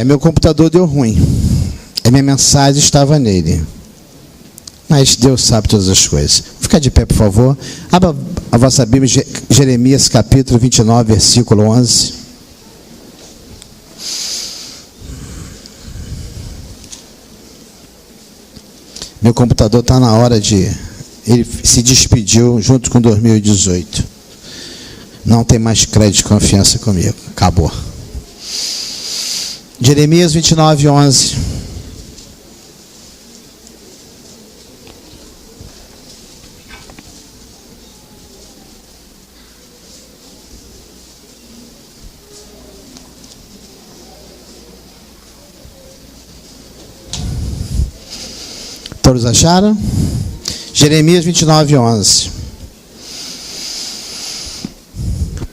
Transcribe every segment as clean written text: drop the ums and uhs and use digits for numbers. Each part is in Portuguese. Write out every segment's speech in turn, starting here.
Meu computador deu ruim. A minha mensagem estava nele. Mas Deus sabe todas as coisas. Fica de pé, por favor. Abra a vossa Bíblia, Jeremias capítulo 29, versículo 11. Meu computador está na hora de... Ele se despediu junto com 2018. Não tem mais crédito de confiança comigo. Acabou. Jeremias 29, 11. Todos acharam? Jeremias 29, 11.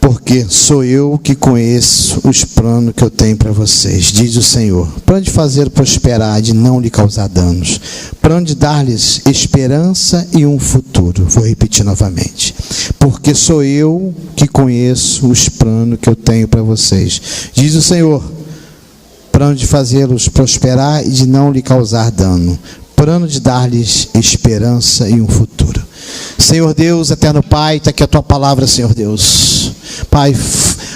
Porque sou eu que conheço os planos que eu tenho para vocês, diz o Senhor. Plano de fazer prosperar, de não lhe causar danos. Plano de dar-lhes esperança e um futuro. Vou repetir novamente. Porque sou eu que conheço os planos que eu tenho para vocês, diz o Senhor. Plano de fazê-los prosperar e de não lhe causar dano. Plano de dar-lhes esperança e um futuro. Senhor Deus, eterno Pai, está aqui a tua palavra, Senhor Deus. Pai,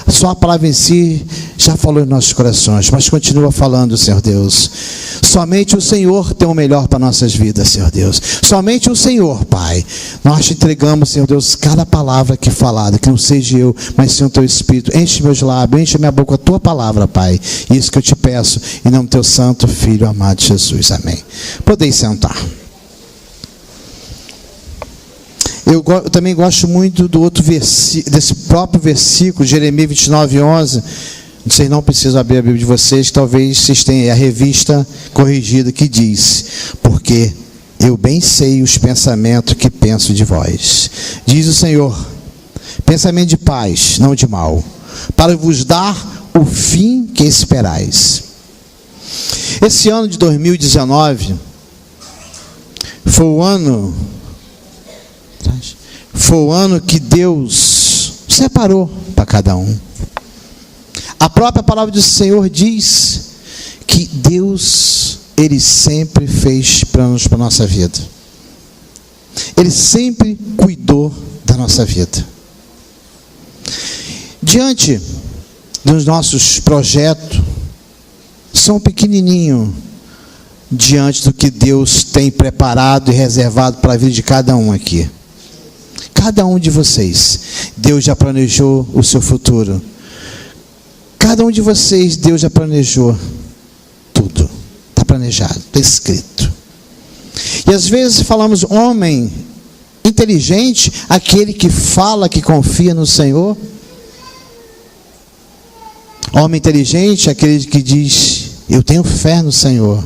só a palavra em si já falou em nossos corações, mas continua falando, Senhor Deus. Somente o Senhor tem o melhor para nossas vidas, Senhor Deus. Somente o Senhor, Pai. Nós te entregamos, Senhor Deus, cada palavra aqui falada, que não seja eu, mas sim o teu Espírito. Enche meus lábios, enche minha boca com a tua palavra, Pai. Isso que eu te peço, em nome do teu santo Filho amado Jesus. Amém. Podeis sentar. Eu também gosto muito do outro versículo, desse próprio versículo, Jeremias 29, 11. Vocês não precisam abrir a Bíblia de vocês, talvez vocês tenham a revista corrigida que diz: porque eu bem sei os pensamentos que penso de vós, diz o Senhor, pensamento de paz, não de mal, para vos dar o fim que esperais. Esse ano de 2019 foi o ano que Deus separou para cada um. A própria palavra do Senhor diz que Deus, Ele sempre fez planos para a nossa vida. Ele sempre cuidou da nossa vida. Diante dos nossos projetos, são pequenininhos diante do que Deus tem preparado e reservado para a vida de cada um aqui. Cada um de vocês, Deus já planejou o seu futuro. Cada um de vocês, Deus já planejou tudo. Está planejado, está escrito. E às vezes falamos, homem inteligente, aquele que fala, que confia no Senhor. Homem inteligente, aquele que diz, eu tenho fé no Senhor.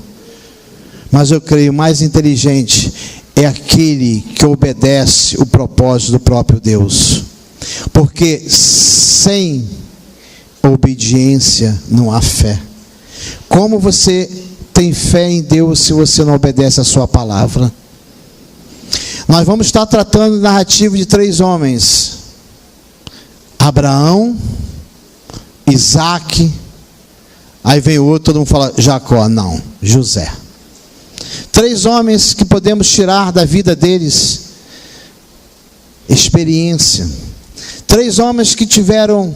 Mas eu creio, mais inteligente é aquele que obedece o propósito do próprio Deus. Porque sem obediência não há fé. Como você tem fé em Deus se você não obedece a sua palavra? Nós vamos estar tratando da narrativa de 3 homens: Abraão, Isaac, aí vem o outro, todo mundo fala Jacó. Não, José. 3 homens que podemos tirar da vida deles experiência. 3 homens que tiveram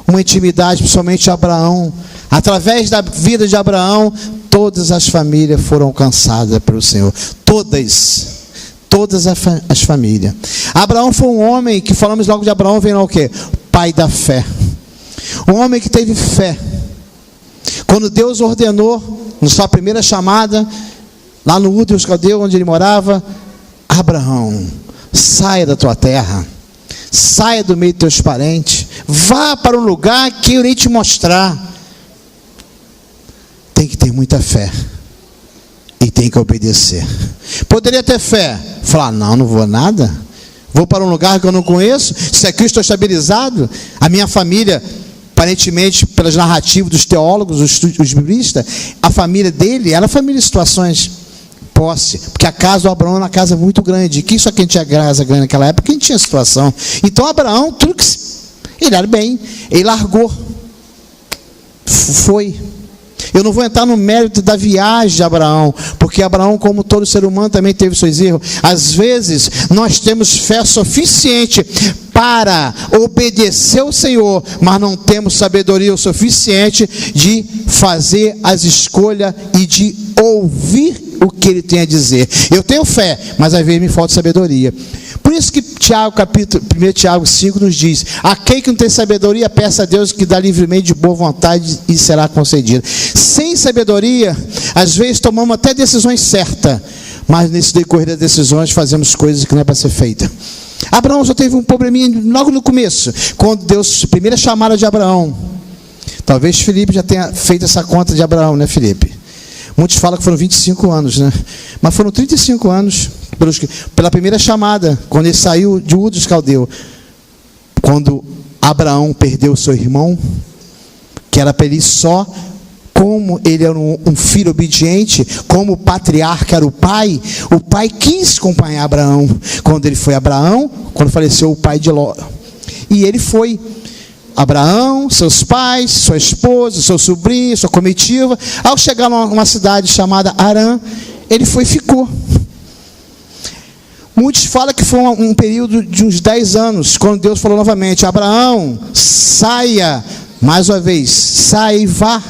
uma intimidade, principalmente Abraão. Através da vida de Abraão, todas as famílias foram alcançadas pelo Senhor. Todas as famílias. Abraão foi um homem que, falamos logo de Abraão, vem lá o quê? Pai da fé. Um homem que teve fé. Quando Deus ordenou, na sua primeira chamada, lá no Ur dos Caldeus, onde ele morava, Abraão, saia da tua terra, saia do meio dos teus parentes, vá para um lugar que eu irei te mostrar. Tem que ter muita fé e tem que obedecer. Poderia ter fé, falar, não vou nada, vou para um lugar que eu não conheço, se aqui eu estou estabilizado, a minha família, aparentemente pelas narrativas dos teólogos, os biblistas, a família dele era família de situações, posse, porque a casa do Abraão era uma casa muito grande, que só quem tinha casa grande naquela época, quem tinha situação. Então Abraão, tudo que ele era bem, ele largou, foi. Eu não vou entrar no mérito da viagem de Abraão, porque Abraão, como todo ser humano, também teve seus erros. Às vezes, nós temos fé suficiente para obedecer ao Senhor, mas não temos sabedoria o suficiente de fazer as escolhas e de ouvir o que Ele tem a dizer. Eu tenho fé, mas às vezes me falta sabedoria. Por isso que Tiago, 1 Tiago 5 nos diz: aquele que não tem sabedoria, peça a Deus que dá livremente de boa vontade e será concedido. Sem sabedoria, às vezes tomamos até decisões certas, mas nesse decorrer das decisões fazemos coisas que não é para ser feita. Abraão só teve um probleminha logo no começo, quando Deus, primeira chamada de Abraão. Talvez Felipe já tenha feito essa conta de Abraão, né, Felipe? Muitos falam que foram 25 anos, né? Mas foram 35 anos pela primeira chamada, quando ele saiu de Ur dos Caldeus. Quando Abraão perdeu seu irmão, que era para ele só, como ele era um filho obediente, como o patriarca era o pai quis acompanhar Abraão. Quando ele foi Abraão, quando faleceu o pai de Ló. E ele foi. Abraão, seus pais, sua esposa, seu sobrinho, sua comitiva. Ao chegar numa cidade chamada Harã, ele foi e ficou. Muitos falam que foi um período de uns 10 anos, quando Deus falou novamente: Abraão, saia, mais uma vez, saia e vá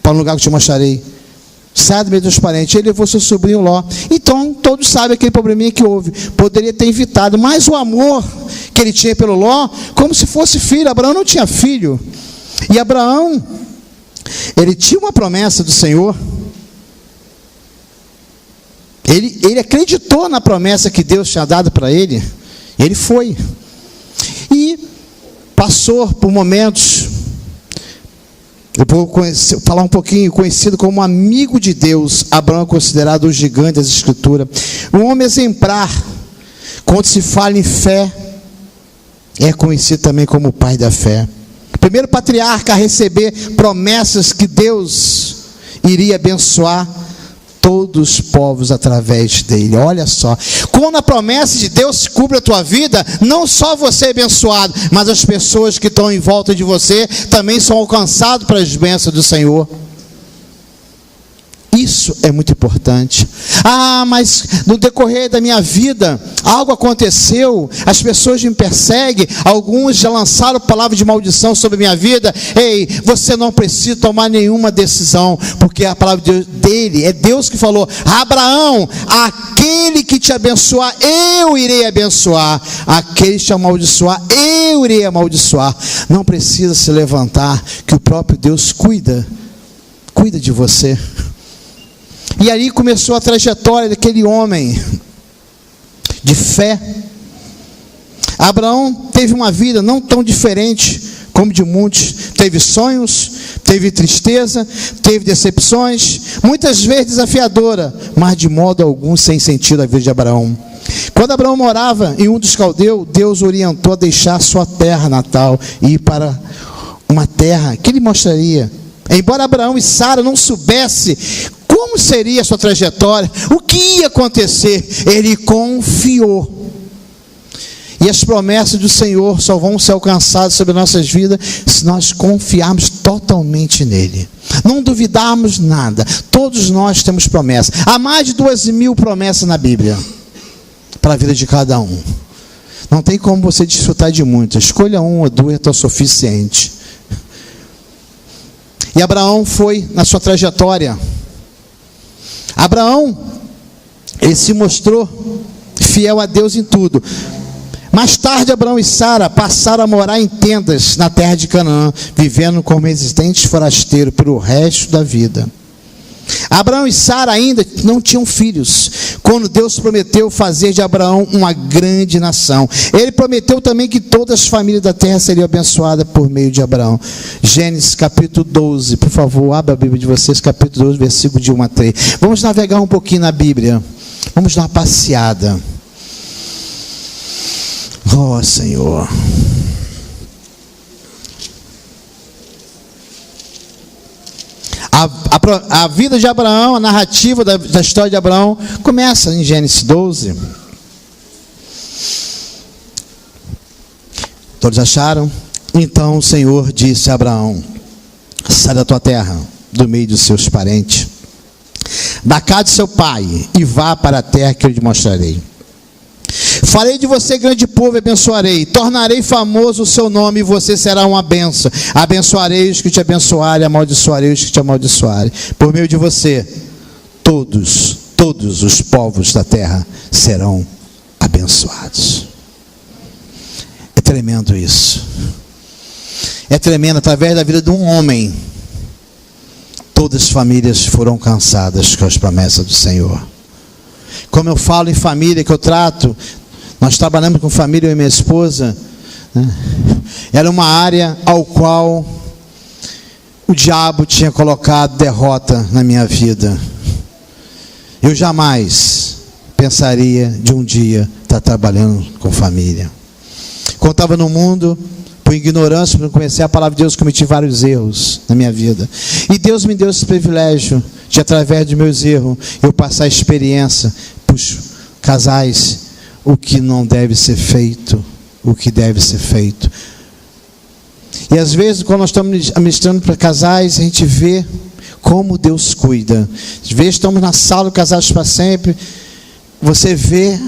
para um lugar que eu te mostrarei. Saia do meio dos parentes. Ele levou seu sobrinho Ló. Então, todos sabem aquele probleminha que houve. Poderia ter evitado, mas o amor que ele tinha pelo Ló, como se fosse filho. Abraão não tinha filho. E Abraão, ele tinha uma promessa do Senhor. Ele acreditou na promessa que Deus tinha dado para ele. Ele foi. E passou por momentos. Eu vou falar um pouquinho, conhecido como amigo de Deus. Abraão é considerado o gigante das Escrituras. Um homem exemplar. Quando se fala em fé, é conhecido também como o pai da fé. O primeiro patriarca a receber promessas que Deus iria abençoar todos os povos através dele. Olha só, quando a promessa de Deus cubre a tua vida, não só você é abençoado, mas as pessoas que estão em volta de você também são alcançadas pelas bênçãos do Senhor. Isso é muito importante. Mas no decorrer da minha vida, algo aconteceu, as pessoas me perseguem, alguns já lançaram palavra de maldição sobre a minha vida. Ei, você não precisa tomar nenhuma decisão, porque a palavra dele, é Deus que falou: Abraão, aquele que te abençoar, eu irei abençoar, aquele que te amaldiçoar, eu irei amaldiçoar. Não precisa se levantar, que o próprio Deus cuida de você. E ali começou a trajetória daquele homem de fé. Abraão teve uma vida não tão diferente como de muitos. Teve sonhos, teve tristeza, teve decepções, muitas vezes desafiadora, mas de modo algum sem sentido a vida de Abraão. Quando Abraão morava em Ur dos Caldeus, Deus orientou a deixar sua terra natal e ir para uma terra que ele mostraria. Embora Abraão e Sara não soubessem como seria a sua trajetória, o que ia acontecer, ele confiou. E as promessas do Senhor só vão ser alcançadas sobre nossas vidas se nós confiarmos totalmente nele. Não duvidarmos nada. Todos nós temos promessas. Há mais de 2.000 promessas na Bíblia para a vida de cada um. Não tem como você desfrutar de muitas. Escolha uma ou duas, é o suficiente. E Abraão foi na sua trajetória. Abraão, ele se mostrou fiel a Deus em tudo. Mais tarde, Abraão e Sara passaram a morar em tendas na terra de Canaã, vivendo como residentes forasteiros pelo resto da vida. Abraão e Sara ainda não tinham filhos, quando Deus prometeu fazer de Abraão uma grande nação. Ele prometeu também que todas as famílias da terra seriam abençoadas por meio de Abraão. Gênesis capítulo 12, por favor, abra a Bíblia de vocês, capítulo 12, versículo de 1 a 3. Vamos navegar um pouquinho na Bíblia, vamos dar uma passeada. Oh, Senhor. A vida de Abraão, a narrativa da história de Abraão, começa em Gênesis 12. Todos acharam? Então o Senhor disse a Abraão: sai da tua terra, do meio dos seus parentes. Da casa de seu pai, e vá para a terra que eu lhe mostrarei. Farei de você grande povo e abençoarei. Tornarei famoso o seu nome e você será uma bênção. Abençoarei os que te abençoarem, amaldiçoarei os que te amaldiçoarem. Por meio de você, todos os povos da terra serão abençoados. É tremendo isso. É tremendo, através da vida de um homem, todas as famílias foram alcançadas com as promessas do Senhor. Como eu falo em família, que eu trato, nós trabalhamos com família, eu e minha esposa, né? Era uma área ao qual o diabo tinha colocado derrota na minha vida. Eu jamais pensaria de um dia estar trabalhando com família. Quando estava no mundo, por ignorância, por não conhecer a palavra de Deus, cometi vários erros na minha vida. E Deus me deu esse privilégio de, através dos meus erros, eu passar a experiência para os casais, o que não deve ser feito, o que deve ser feito. E às vezes, quando nós estamos ministrando para casais, a gente vê como Deus cuida. Às vezes estamos na sala, casados para sempre, você vê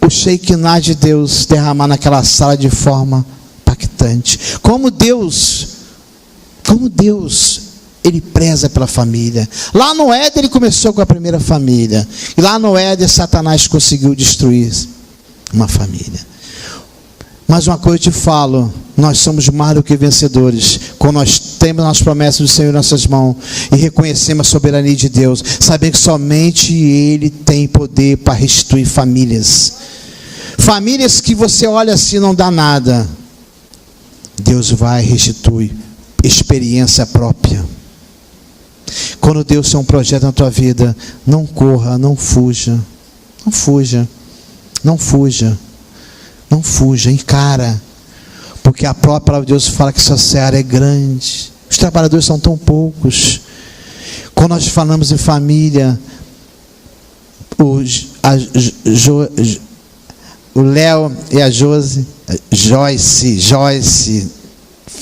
o Shekinah de Deus derramar naquela sala de forma impactante. Como Deus, Ele preza pela família. Lá no Éden Ele começou com a primeira família. E lá no Éden Satanás conseguiu destruir uma família. Mas uma coisa eu te falo, nós somos mais do que vencedores, quando nós temos as promessas do Senhor em nossas mãos, e reconhecemos a soberania de Deus, sabendo que somente Ele tem poder para restituir famílias. Famílias que você olha assim, não dá nada. Deus vai restituir experiência própria. Quando Deus tem um projeto na tua vida, não corra, não fuja. Não fuja. Não fuja. Não fuja, encara. Porque a própria palavra de Deus fala que sua seara é grande. Os trabalhadores são tão poucos. Quando nós falamos em família, o Léo e a Joyce,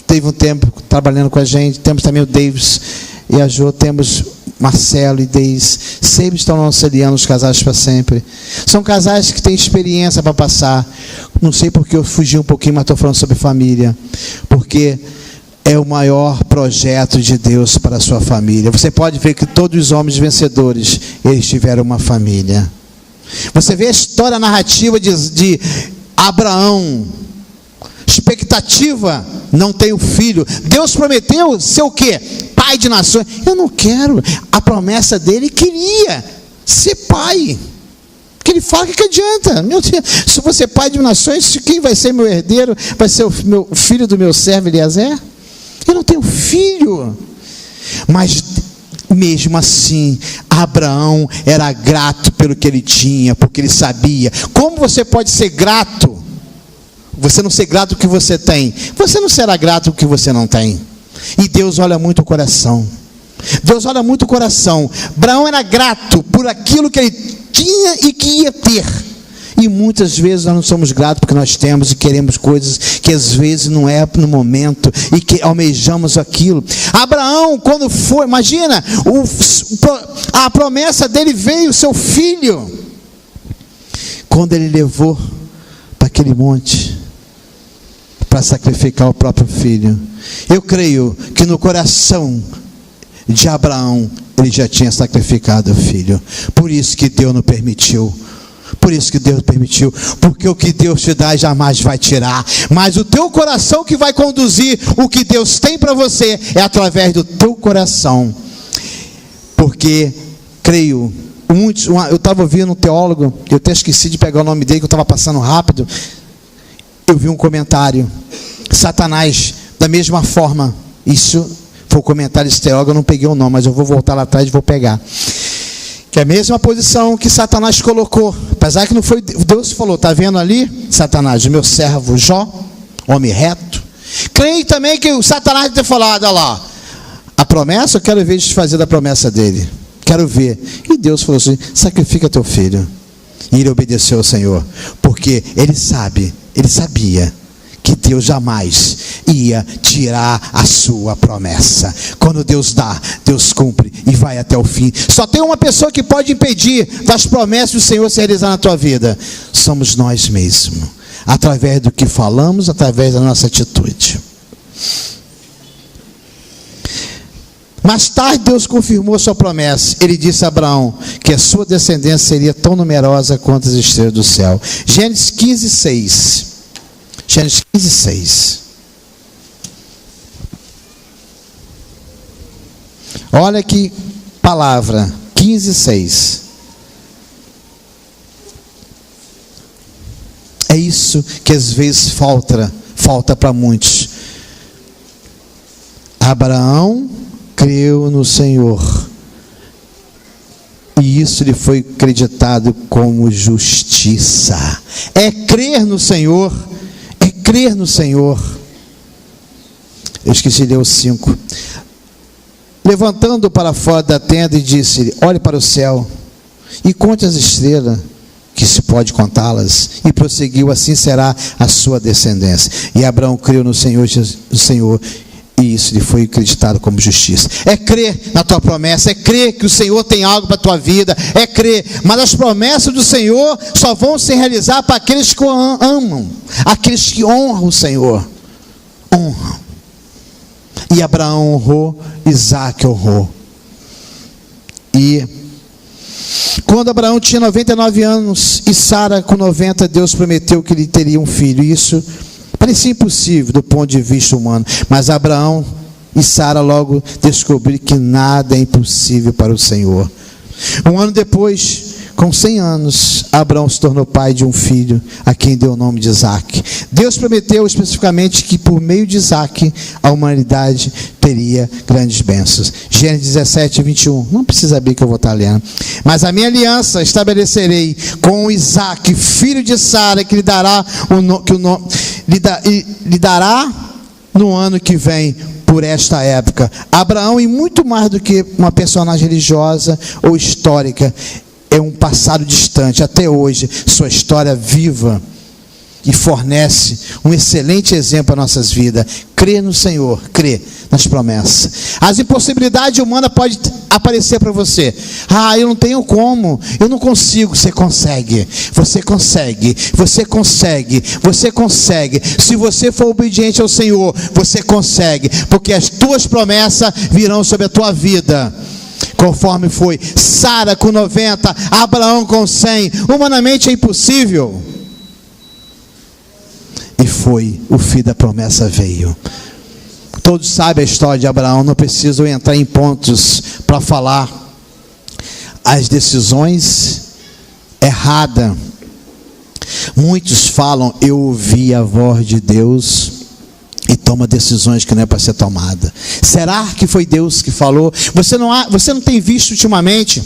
teve um tempo trabalhando com a gente. Temos também o Davis e a Jo, temos Marcelo e Deis, sempre estão auxiliando os casais para sempre. São casais que têm experiência para passar. Não sei porque eu fugi um pouquinho, mas estou falando sobre família, porque é o maior projeto de Deus para a sua família. Você pode ver que todos os homens vencedores, eles tiveram uma família. Você vê a história narrativa de Abraão. Expectativa, não tenho filho. Deus prometeu ser o quê? Pai de nações. Eu não quero. A promessa dele queria ser pai. Porque ele fala, que adianta? Meu Deus, se você é pai de nações, quem vai ser meu herdeiro? Vai ser o filho do meu servo Eliezer? Eu não tenho filho. Mas mesmo assim, Abraão era grato pelo que ele tinha, porque ele sabia. Como você pode ser grato? Você não ser grato do que você tem, você não será grato do que você não tem. E Deus olha muito o coração. Deus olha muito o coração. Abraão era grato por aquilo que ele tinha e que ia ter. E muitas vezes nós não somos gratos porque nós temos e queremos coisas que às vezes não é no momento e que almejamos aquilo. Abraão, quando foi, imagina, a promessa dele veio, seu filho. Quando ele levou para aquele monte para sacrificar o próprio filho, eu creio que no coração de Abraão ele já tinha sacrificado o filho. Por isso que Deus não permitiu. Por isso que Deus permitiu. Porque o que Deus te dá jamais vai tirar. Mas o teu coração que vai conduzir o que Deus tem para você é através do teu coração. Porque creio, eu estava ouvindo um teólogo, eu até esqueci de pegar o nome dele, que eu estava passando rápido. Eu vi um comentário. Satanás, da mesma forma, isso foi o comentário desse teólogo, eu não peguei o nome, mas eu vou voltar lá atrás e vou pegar. Que é a mesma posição que Satanás colocou, apesar que não foi, Deus falou, está vendo ali, Satanás, o meu servo Jó, homem reto. Creio também que o Satanás deve ter falado, olha lá, a promessa, eu quero ver desfazer da promessa dele, quero ver. E Deus falou assim, sacrifica teu filho. E ele obedeceu ao Senhor, porque ele sabia que Deus jamais ia tirar a sua promessa. Quando Deus dá, Deus cumpre e vai até o fim. Só tem uma pessoa que pode impedir das promessas do Senhor se realizar na tua vida: somos nós mesmos, através do que falamos, através da nossa atitude. Mais tarde Deus confirmou sua promessa. Ele disse a Abraão que a sua descendência seria tão numerosa quanto as estrelas do céu. Gênesis 15:6. Gênesis 15:6. Olha que palavra, 15:6. É isso que às vezes falta para muitos. Abraão creu no Senhor, e isso lhe foi acreditado como justiça. É crer no Senhor, é crer no Senhor. Eu esqueci de ler o 5. Levantando para fora da tenda e disse-lhe: olhe para o céu e conte as estrelas, que se pode contá-las. E prosseguiu: assim será a sua descendência. E Abraão creu no Senhor, e isso lhe foi acreditado como justiça. É crer na tua promessa, é crer que o Senhor tem algo para a tua vida, é crer. Mas as promessas do Senhor só vão se realizar para aqueles que o amam, aqueles que honram o Senhor. Honram. E Abraão honrou, Isaque honrou. E quando Abraão tinha 99 anos e Sara com 90, Deus prometeu que lhe teria um filho. E isso parecia impossível do ponto de vista humano, mas Abraão e Sara logo descobriram que nada é impossível para o Senhor. Um ano depois, com 100 anos, Abraão se tornou pai de um filho, a quem deu o nome de Isaque. Deus prometeu especificamente que por meio de Isaque a humanidade teria grandes bênçãos. Gênesis 17:21. Não precisa abrir que eu vou estar lendo. Mas a minha aliança estabelecerei com Isaque, filho de Sara, que lhe dará lhe dará no ano que vem, por esta época. Abraão, e muito mais do que uma personagem religiosa ou histórica, é um passado distante. Até hoje, sua história viva e fornece um excelente exemplo para nossas vidas. Crê no Senhor, crê nas promessas. As impossibilidades humanas podem aparecer para você. Eu não tenho como, eu não consigo. Você consegue, você consegue, você consegue, você consegue. Se você for obediente ao Senhor, você consegue, porque as tuas promessas virão sobre a tua vida. Conforme foi Sara com 90, Abraão com 100. Humanamente é impossível. E foi, o filho da promessa veio. Todos sabem a história de Abraão, não preciso entrar em pontos para falar as decisões erradas. Muitos falam: eu ouvi a voz de Deus, e toma decisões que não é para ser tomada. Será que foi Deus que falou? Você não tem visto ultimamente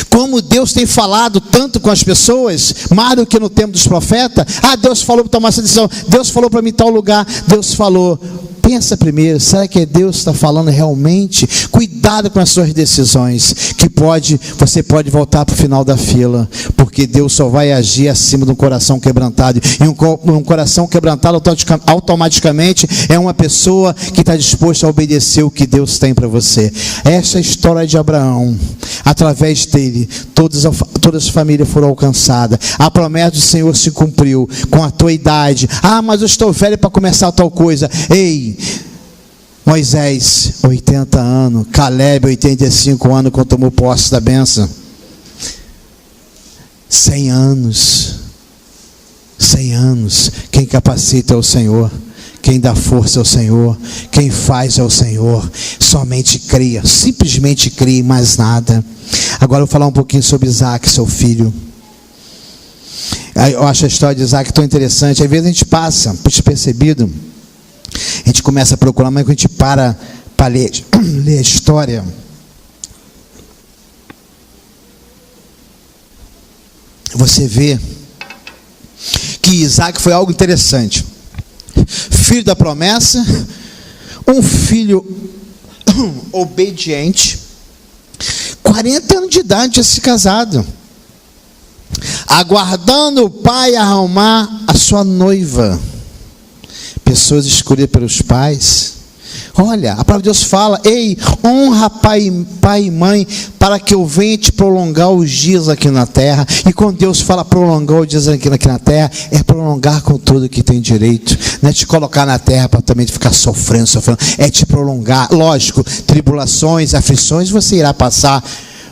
como Deus tem falado tanto com as pessoas, mais do que no tempo dos profetas? Deus falou para tomar essa decisão, Deus falou para mim em tal lugar, Deus falou. Pensa primeiro, será que Deus está falando realmente? Cuidado com as suas decisões, que você pode voltar para o final da fila, porque Deus só vai agir acima de um coração quebrantado, e um coração quebrantado automaticamente é uma pessoa que está disposta a obedecer o que Deus tem para você. Essa é a história de Abraão. Através dele, todas as famílias foram alcançadas, a promessa do Senhor se cumpriu. Com a tua idade, mas eu estou velho para começar tal coisa. Ei, Moisés, 80 anos, Caleb, 85 anos, quando tomou posse da bênção. 100 anos, 100 anos, quem capacita é o Senhor, quem dá força é o Senhor, quem faz é o Senhor. Somente creia, simplesmente creia, mais nada. Agora eu vou falar um pouquinho sobre Isaque, seu filho. Eu acho a história de Isaque tão interessante. Às vezes a gente passa despercebido, a gente começa a procurar, mas quando a gente para ler a história, você vê que Isaque foi algo interessante. Filho da promessa, um filho obediente, 40 anos de idade, tinha se casado, aguardando o pai arrumar a sua noiva. pessoas escolhidas pelos pais. Olha, a palavra de Deus fala: ei, honra pai e mãe, para que eu venha te prolongar os dias aqui na terra. E quando Deus fala prolongar os dias aqui na terra, é prolongar com tudo que tem direito. Não é te colocar na terra para também ficar sofrendo, é te prolongar. Lógico, tribulações, aflições você irá passar,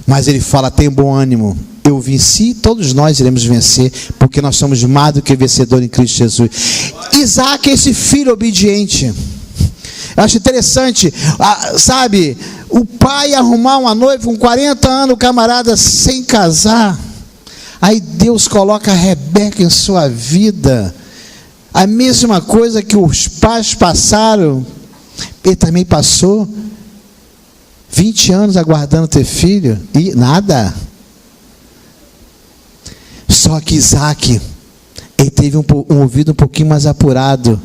mas ele fala: tem bom ânimo, eu venci, todos nós iremos vencer, porque nós somos mais do que vencedor em Cristo Jesus. Isaac é esse filho obediente. Eu acho interessante, sabe, o pai arrumar uma noiva com 40 anos, o camarada sem casar. Aí Deus coloca a Rebeca em sua vida. A mesma coisa que os pais passaram, ele também passou. 20 anos aguardando ter filho e nada. Só que Isaac, ele teve um ouvido um pouquinho mais apurado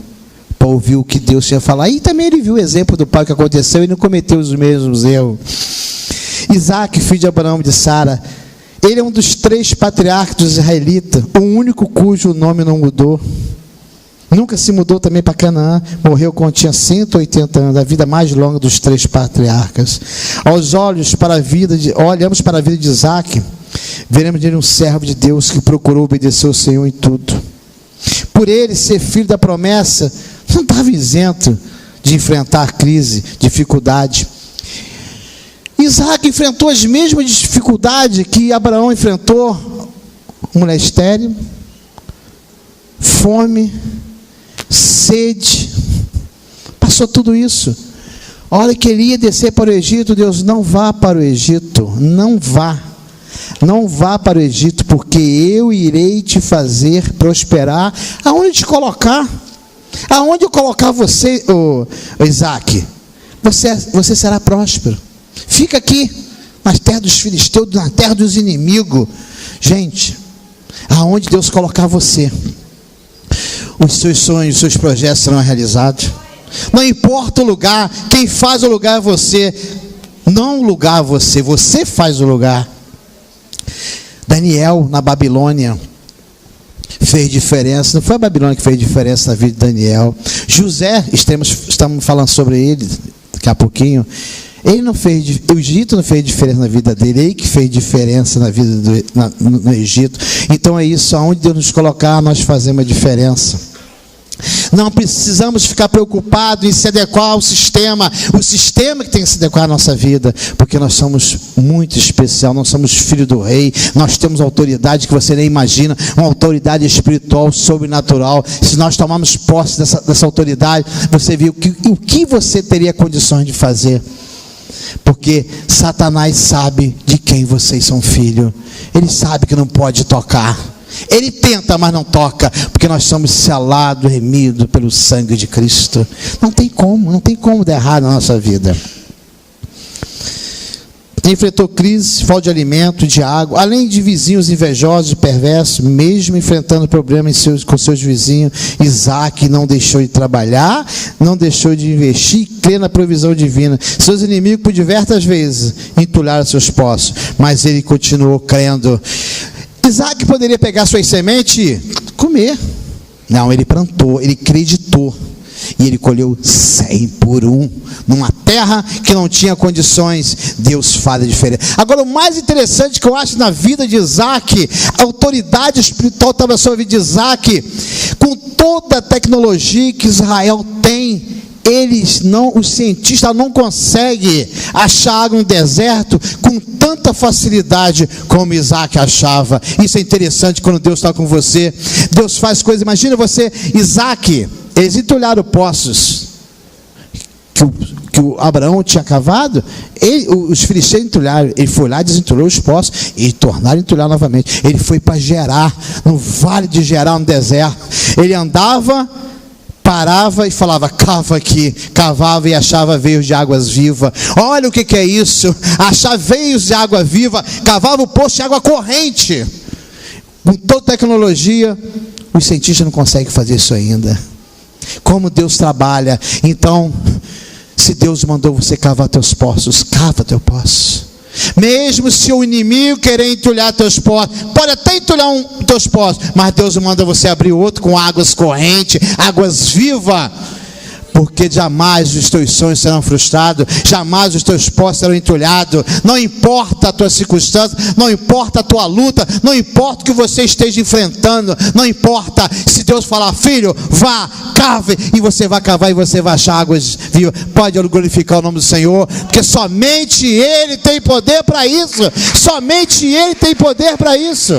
para ouvir o que Deus tinha falado. E também ele viu o exemplo do pai que aconteceu e não cometeu os mesmos erros. Isaac, filho de Abraão e de Sara, ele é um dos 3 patriarcas dos israelitas, o único cujo nome não mudou. Nunca se mudou também para Canaã. Morreu quando tinha 180 anos, a vida mais longa dos 3 patriarcas. Olhamos para a vida de Isaac, veremos nele um servo de Deus que procurou obedecer ao Senhor em tudo. Por ele ser filho da promessa, não estava isento de enfrentar crise, dificuldade. Isaac enfrentou as mesmas dificuldades que Abraão enfrentou: mulher estéril, fome, sede. Passou tudo isso. A hora que ele ia descer para o Egito, Deus: não vá para o Egito, não vá. Não vá para o Egito, porque eu irei te fazer prosperar. Aonde te colocar? Aonde eu colocar você, Isaac, você será próspero. Fica aqui, na terra dos filisteus, na terra dos inimigos. Gente, aonde Deus colocar você, os seus sonhos, os seus projetos serão realizados. Não importa o lugar, quem faz o lugar é você. Não o lugar é você, você faz o lugar. Daniel, na Babilônia, fez diferença. Não foi a Babilônia que fez diferença na vida de Daniel. José, estamos falando sobre ele daqui a pouquinho. Ele não fez, o Egito não fez diferença na vida dele, ele que fez diferença na vida no Egito. Então é isso, aonde Deus nos colocar, nós fazemos a diferença. Não precisamos ficar preocupados em se adequar ao sistema, o sistema que tem que se adequar à nossa vida, porque nós somos muito especial, nós somos filhos do rei, nós temos autoridade que você nem imagina, uma autoridade espiritual, sobrenatural. Se nós tomarmos posse dessa autoridade, você viu o que você teria condições de fazer, porque Satanás sabe de quem vocês são filhos, ele sabe que não pode tocar. Ele tenta, mas não toca, porque nós somos selados, remidos pelo sangue de Cristo. Não tem como dar errado na nossa vida. Enfrentou crise, falta de alimento, de água, além de vizinhos invejosos e perversos. Mesmo enfrentando problemas com seus vizinhos, Isaac não deixou de trabalhar, não deixou de investir e crer na provisão divina. Seus inimigos por diversas vezes entulharam seus poços, mas ele continuou crendo. Isaac poderia pegar suas sementes e comer. Não, ele plantou, ele acreditou. E ele colheu 100 por 1. Numa terra que não tinha condições, Deus faz a diferença. Agora, o mais interessante que eu acho na vida de Isaac, a autoridade espiritual estava sobre a vida de Isaac. Com toda a tecnologia que Israel tem, os cientistas não conseguem achar água no deserto com tanta facilidade como Isaac achava. Isso é interessante quando Deus está com você. Deus faz coisas. Imagina você, Isaac, eles entulharam poços que o Abraão tinha cavado. Os filisteus entulharam. Ele foi lá, desentulhou os poços e tornaram a entulhar novamente. Ele foi para Gerar, no vale de Gerar, no deserto. Ele andava, parava e falava: cava aqui, cavava e achava veios de águas vivas. Olha o que é isso, achar veios de água viva, cavava o poço de água corrente. Com toda tecnologia, os cientistas não conseguem fazer isso ainda. Como Deus trabalha. Então, se Deus mandou você cavar teus poços, cava teu poço. Mesmo se o inimigo querer entulhar teus poços, pode até entulhar teus poços, mas Deus manda você abrir outro com águas correntes, águas vivas. Porque jamais os teus sonhos serão frustrados, jamais os teus poços serão entulhados. Não importa a tua circunstância, não importa a tua luta, não importa o que você esteja enfrentando, não importa. Se Deus falar, filho, vá, cave, e você vai cavar e você vai achar águas vivas. Pode glorificar o nome do Senhor, porque somente Ele tem poder para isso. Somente Ele tem poder para isso.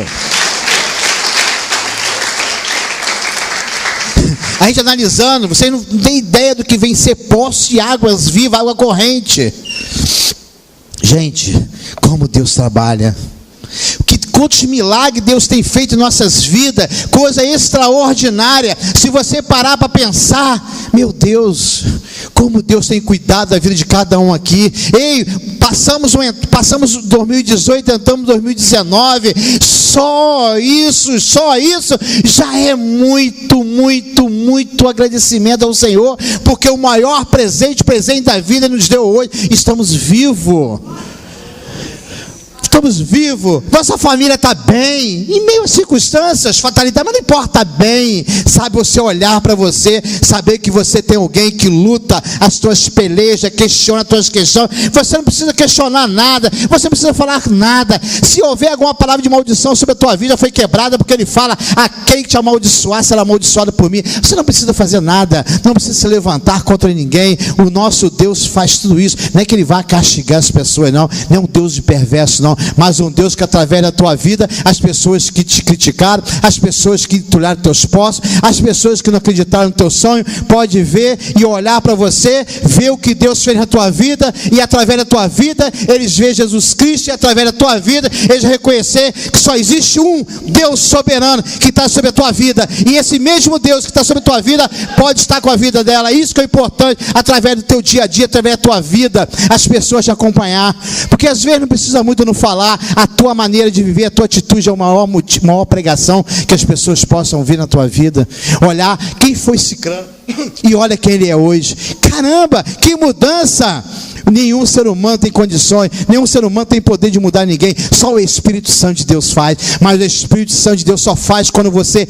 A gente analisando, vocês não têm ideia do que vem ser poço de águas vivas, água corrente. Gente, como Deus trabalha. Quantos milagres Deus tem feito em nossas vidas, coisa extraordinária. Se você parar para pensar, meu Deus, como Deus tem cuidado da vida de cada um aqui. Ei, passamos 2018, entramos 2019, só isso já é muito agradecimento ao Senhor, porque o maior presente da vida nos deu hoje. Estamos vivos. Estamos vivos, nossa família está bem, em meio às circunstâncias, fatalidade, mas não importa, bem. Sabe você olhar para você, saber que você tem alguém que luta as tuas pelejas, questiona as tuas questões. Você não precisa questionar nada, você não precisa falar nada. Se houver alguma palavra de maldição sobre a tua vida, foi quebrada, porque ele fala, aquele que te amaldiçoar será amaldiçoado por mim. Você não precisa fazer nada, não precisa se levantar contra ninguém. O nosso Deus faz tudo isso. Não é que ele vai castigar as pessoas, não é um Deus de perverso, não, mas um Deus que através da tua vida, as pessoas que te criticaram, as pessoas que entulharam teus poços, as pessoas que não acreditaram no teu sonho, pode ver e olhar para você, ver o que Deus fez na tua vida, e através da tua vida eles veem Jesus Cristo, e através da tua vida eles reconhecer que só existe um Deus soberano que está sobre a tua vida, e esse mesmo Deus que está sobre a tua vida pode estar com a vida dela. Isso que é importante, através do teu dia a dia, através da tua vida, as pessoas te acompanhar, porque às vezes não precisa muito não falar, a tua maneira de viver, a tua atitude é a maior pregação que as pessoas possam ver na tua vida. Olhar quem foi Cicrano e olha quem ele é hoje. Caramba, que mudança! Nenhum ser humano tem condições, nenhum ser humano tem poder de mudar ninguém, só o Espírito Santo de Deus faz. Mas o Espírito Santo de Deus só faz quando você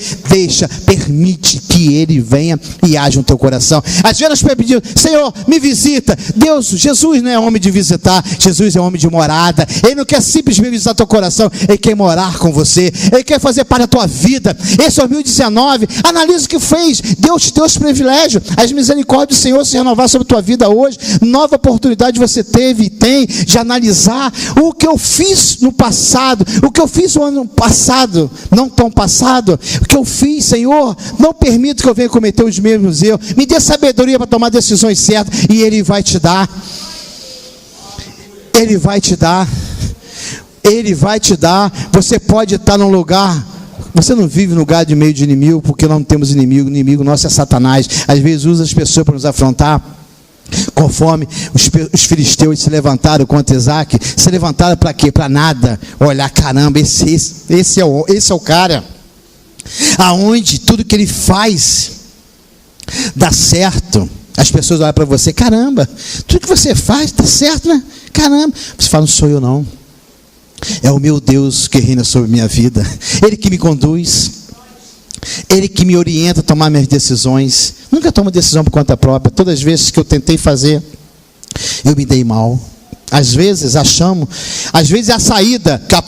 permite que ele venha e age no teu coração. Às vezes nós pedimos, Senhor, me visita. Deus, Jesus não é homem de visitar, Jesus é homem de morada. Ele não quer simplesmente visitar teu coração, ele quer morar com você, ele quer fazer parte da tua vida. Esse 2019, analisa o que fez. Deus te deu esse privilégio, as misericórdias do Senhor se renovar sobre a tua vida hoje. Nova oportunidade você teve e tem de analisar o que eu fiz no passado, o que eu fiz no ano passado, não tão passado, o que eu fiz, Senhor, não permito que eu venha cometer os mesmos erros, me dê sabedoria para tomar decisões certas, e Ele vai te dar, Ele vai te dar, Ele vai te dar. Você pode estar num lugar, você não vive no lugar de meio de inimigo, porque nós não temos inimigo, o inimigo nosso é Satanás, às vezes usa as pessoas para nos afrontar. Conforme os filisteus se levantaram contra Isaac, se levantaram para quê? Para nada. Olha, caramba, esse é o cara, aonde tudo que ele faz dá certo. As pessoas olham para você, caramba, tudo que você faz dá certo, né? Caramba, você fala, não sou eu não, é o meu Deus que reina sobre minha vida, Ele que me conduz, Ele que me orienta a tomar minhas decisões. Nunca tomo decisão por conta própria. Todas as vezes que eu tentei fazer, eu me dei mal. Às vezes às vezes é a saída, que a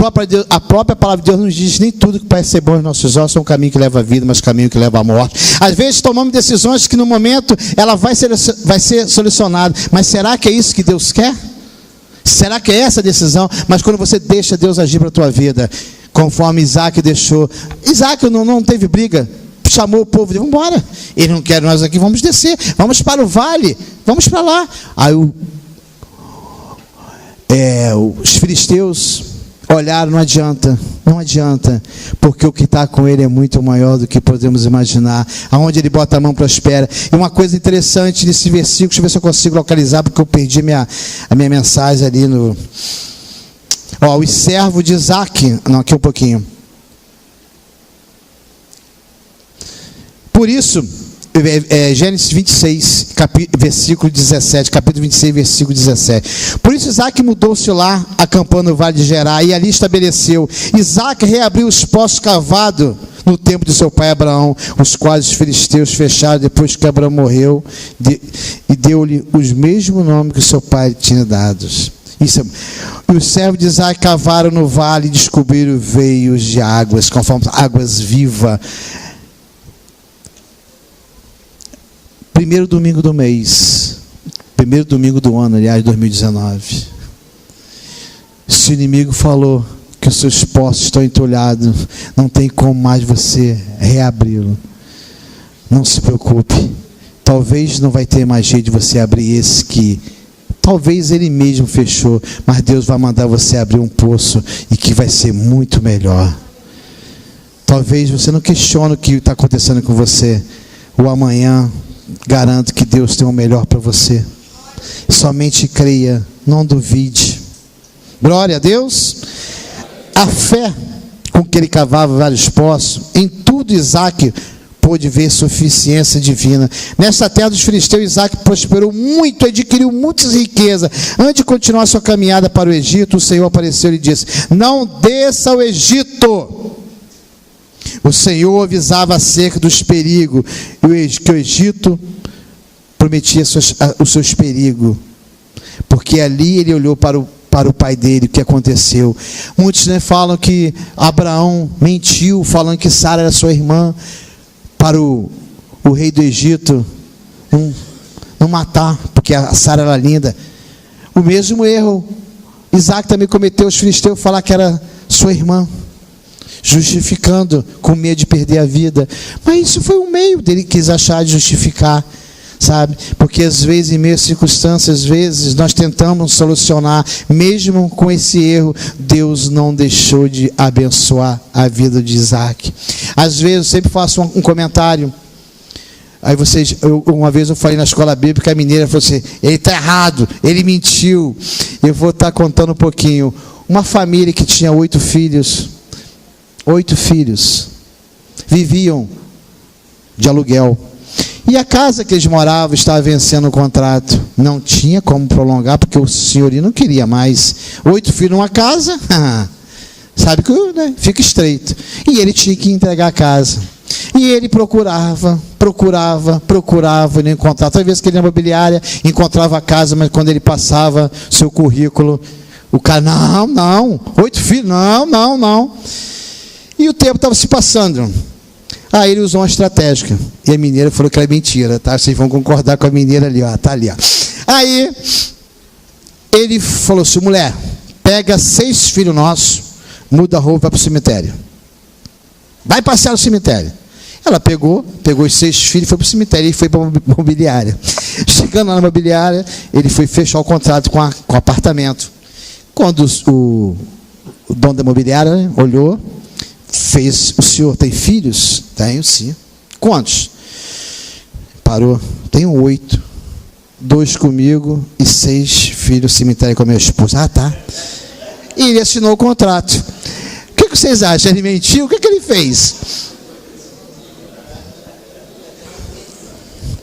própria palavra de Deus nos diz, nem tudo que parece ser bom aos nossos olhos é um caminho que leva à vida, mas caminho que leva à morte. Às vezes tomamos decisões que no momento ela vai ser solucionada, mas será que é isso que Deus quer? Será que é essa a decisão? Mas quando você deixa Deus agir para a tua vida, conforme Isaac deixou, Isaac não teve briga, chamou o povo, disse, vamos embora, ele não quer nós aqui, vamos descer, vamos para o vale, vamos para lá. Aí os filisteus olharam, não adianta, porque o que está com ele é muito maior do que podemos imaginar. Aonde ele bota a mão prospera. E uma coisa interessante nesse versículo, deixa eu ver se eu consigo localizar, porque eu perdi a minha mensagem ali no... os servos de Isaac, aqui um pouquinho. Por isso, Gênesis 26, versículo 17, capítulo 26, versículo 17. Por isso Isaac mudou-se lá, acampando no vale de Gerar, e ali estabeleceu. Isaac reabriu os poços cavados no tempo de seu pai Abraão, os quais os filisteus fecharam depois que Abraão morreu, e deu-lhe os mesmos nomes que seu pai tinha dados. E os servos de Isaac cavaram no vale e descobriram veios de águas, conforme águas vivas. Primeiro domingo do mês, primeiro domingo do ano, aliás, 2019. Se o inimigo falou que os seus poços estão entulhados, não tem como mais você reabri-lo. Não se preocupe. Talvez não vai ter mais jeito de você abrir esse que talvez ele mesmo fechou, mas Deus vai mandar você abrir um poço e que vai ser muito melhor. Talvez você não questione o que está acontecendo com você. O amanhã, garanto que Deus tem o melhor para você. Somente creia, não duvide. Glória a Deus. A fé com que ele cavava vários poços, em tudo Isaac pôde ver suficiência divina. Nesta terra dos filisteus, Isaac prosperou muito, adquiriu muitas riquezas. Antes de continuar sua caminhada para o Egito, o Senhor apareceu e disse: não desça ao Egito. O Senhor avisava acerca dos perigos, que o Egito prometia os seus perigos, porque ali ele olhou para o pai dele, o que aconteceu. Muitos falam que Abraão mentiu, falando que Sara era sua irmã, para o rei do Egito não matar, porque a Sara era linda. O mesmo erro Isaac também cometeu, os filisteus falar que era sua irmã, justificando, com medo de perder a vida. Mas isso foi um meio dele quis achar de justificar, sabe? Porque às vezes, em meio às circunstâncias, às vezes nós tentamos solucionar, mesmo com esse erro, Deus não deixou de abençoar a vida de Isaac. Às vezes eu sempre faço um comentário. Aí uma vez eu falei na escola bíblica, a mineira falou assim: ele está errado, ele mentiu. Eu vou estar contando um pouquinho. Uma família que tinha 8 filhos, viviam de aluguel. E a casa que eles moravam estava vencendo o contrato. Não tinha como prolongar, porque o senhorio não queria mais. 8 filhos numa casa, sabe que fica estreito. E ele tinha que entregar a casa. E ele procurava, e não encontrava. Toda vez que ele ia na imobiliária, encontrava a casa, mas quando ele passava seu currículo, o cara, não, 8 filhos, não. E o tempo estava se passando. Aí ele usou uma estratégia. E a mineira falou que era mentira, tá? Vocês vão concordar com a mineira ali, ó. Tá ali, ó. Aí ele falou assim: mulher, pega 6 filhos nossos, muda a roupa e vai para o cemitério. Vai passear no cemitério. Ela pegou os 6 filhos e foi para o cemitério. E foi para a imobiliária. Chegando lá na imobiliária, ele foi fechar o contrato com o apartamento. Quando o dono da imobiliária olhou, fez: o senhor tem filhos? Tenho, sim. Quantos? Parou: tenho 8, 2 comigo e 6 filhos, cemitério com a minha esposa. Ah, tá. E ele assinou o contrato. O que vocês acham? Ele mentiu? O que ele fez?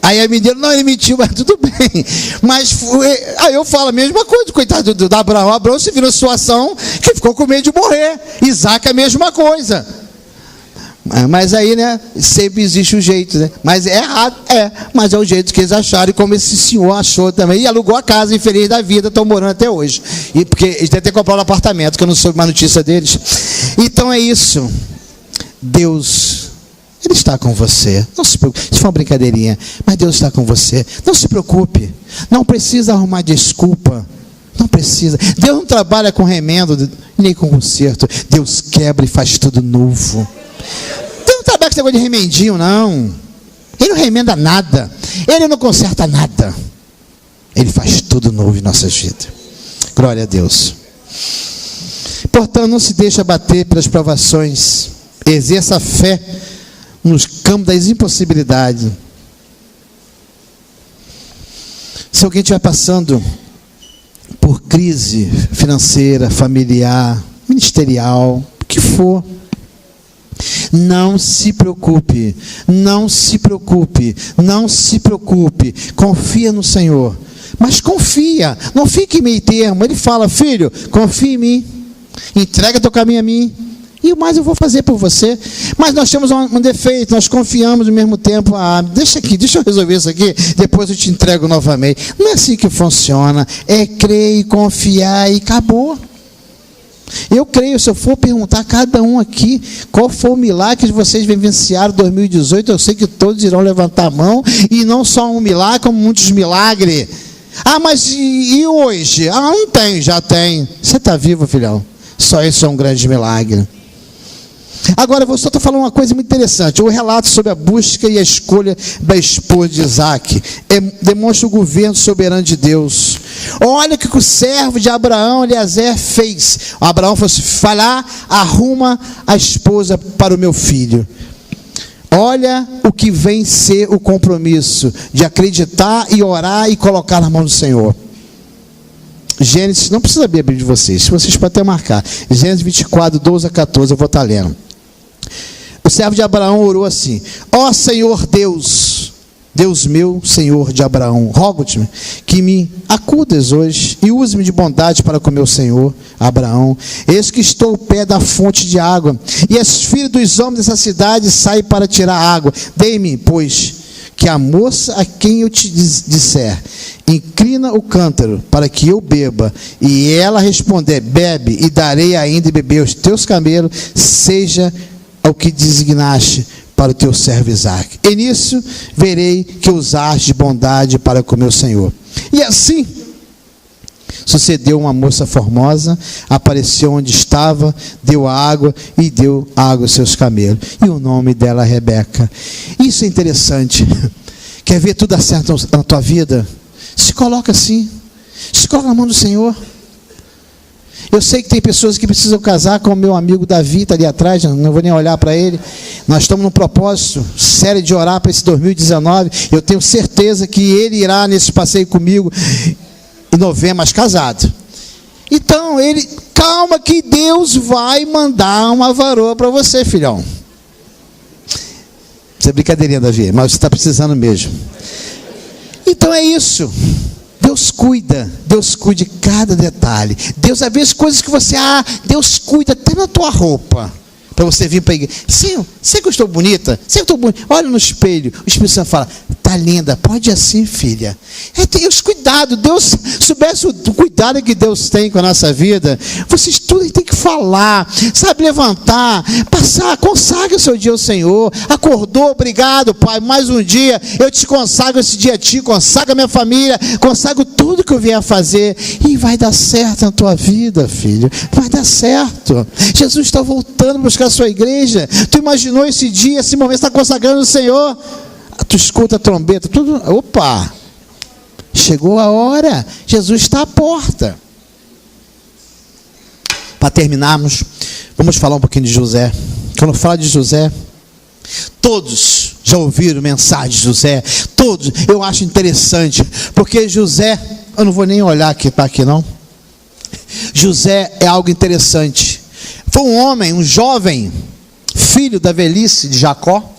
Aí a menina: não, ele mentiu, mas tudo bem. Mas aí eu falo a mesma coisa, coitado do Abraão. Abraão se viu numa situação que ficou com medo de morrer. Isaac a mesma coisa. Mas aí, sempre existe um jeito, Mas é errado, mas é o jeito que eles acharam, e como esse senhor achou também, e alugou a casa, infeliz da vida, estão morando até hoje. E porque eles devem ter comprado um apartamento, que eu não soube mais notícia deles. Então é isso. Deus, Ele está com você. Não se preocupe. Isso foi uma brincadeirinha, mas Deus está com você. Não se preocupe. Não precisa arrumar desculpa. Não precisa. Deus não trabalha com remendo, nem com conserto. Deus quebra e faz tudo novo. Deus não trabalha com esse negócio de remendinho, não. Ele não remenda nada. Ele não conserta nada. Ele faz tudo novo em nossas vidas. Glória a Deus. Portanto, não se deixe abater pelas provações. Exerça a fé nos campos das impossibilidades. Se alguém estiver passando por crise financeira, familiar, ministerial, o que for, Não se preocupe, não se preocupe, não se preocupe. Confia no Senhor. Mas confia, não fique meio termo. Ele fala: filho, confia em mim, entrega teu caminho a mim, e o mais eu vou fazer por você. Mas nós temos um defeito, nós confiamos ao mesmo tempo. Deixa eu resolver isso aqui, depois eu te entrego novamente. Não é assim que funciona. É crer e confiar e acabou. Eu creio, se eu for perguntar a cada um aqui qual foi o milagre que vocês vivenciaram em 2018, eu sei que todos irão levantar a mão, e não só um milagre, como muitos milagres. Mas e hoje? Não tem, já tem. Você está vivo, filhão? Só isso é um grande milagre. Agora, eu só estou falando uma coisa muito interessante. O relato sobre a busca e a escolha da esposa de Isaac demonstra o governo soberano de Deus. Olha o que o servo de Abraão, Eliezer, fez. Abraão falou assim: vai lá, arruma a esposa para o meu filho. Olha o que vem ser o compromisso de acreditar e orar e colocar na mão do Senhor. Gênesis, não precisa abrir a Bíblia de vocês podem até marcar. Gênesis 24, 12 a 14, eu vou estar lendo. O servo de Abraão orou assim: ó Senhor Deus, Deus meu, Senhor de Abraão, rogo-te que me acudas hoje e use-me de bondade para com meu Senhor Abraão. Eis que estou ao pé da fonte de água, e as filhas dos homens dessa cidade saem para tirar água. Dei-me, pois, que a moça a quem eu te disser, inclina o cântaro para que eu beba, e ela responder, bebe, e darei ainda e beber aos teus camelos, seja o que designaste para o teu servo Isaque. E nisso verei que usaste de bondade para com meu Senhor. E assim sucedeu. Uma moça formosa apareceu onde estava, deu água e deu água aos seus camelos. E o nome dela é Rebeca. Isso é interessante. Quer ver tudo dar certo na tua vida? Se coloca assim. Se coloca na mão do Senhor. Eu sei que tem pessoas que precisam casar, como o meu amigo Davi, está ali atrás, não vou nem olhar para ele. Nós estamos num propósito sério de orar para esse 2019. Eu tenho certeza que ele irá nesse passeio comigo em novembro, mas casado. Então, calma que Deus vai mandar uma varoa para você, filhão. Isso é brincadeirinha, Davi, mas você está precisando mesmo. Então é isso. Deus cuida de cada detalhe. Deus, às vezes, coisas que você, Deus cuida até na tua roupa, para você vir para a igreja. Sim, sei que eu estou bonita, sei que eu estou bonita. Olha no espelho, o Espírito Santo fala, está linda, pode ir assim, filha. Tem os cuidados. Deus, soubesse o cuidado que Deus tem com a nossa vida, vocês tudo tem que falar, sabe, levantar, passar, consagre o seu dia ao Senhor. Acordou, obrigado, Pai, mais um dia, eu te consagro esse dia a ti, consagro a minha família, consagro tudo que eu vier a fazer, e vai dar certo na tua vida, filho, vai dar certo. Jesus está voltando a buscar a sua igreja. Tu imaginou esse dia, esse momento, está consagrando o Senhor? Tu escuta a trombeta, tudo, opa, chegou a hora, Jesus está à porta. Para terminarmos, vamos falar um pouquinho de José. Quando eu falo de José, todos já ouviram mensagem de José, todos, eu acho interessante, porque José, eu não vou nem olhar aqui para aqui não, José é algo interessante. Foi um homem, um jovem, filho da velhice de Jacó.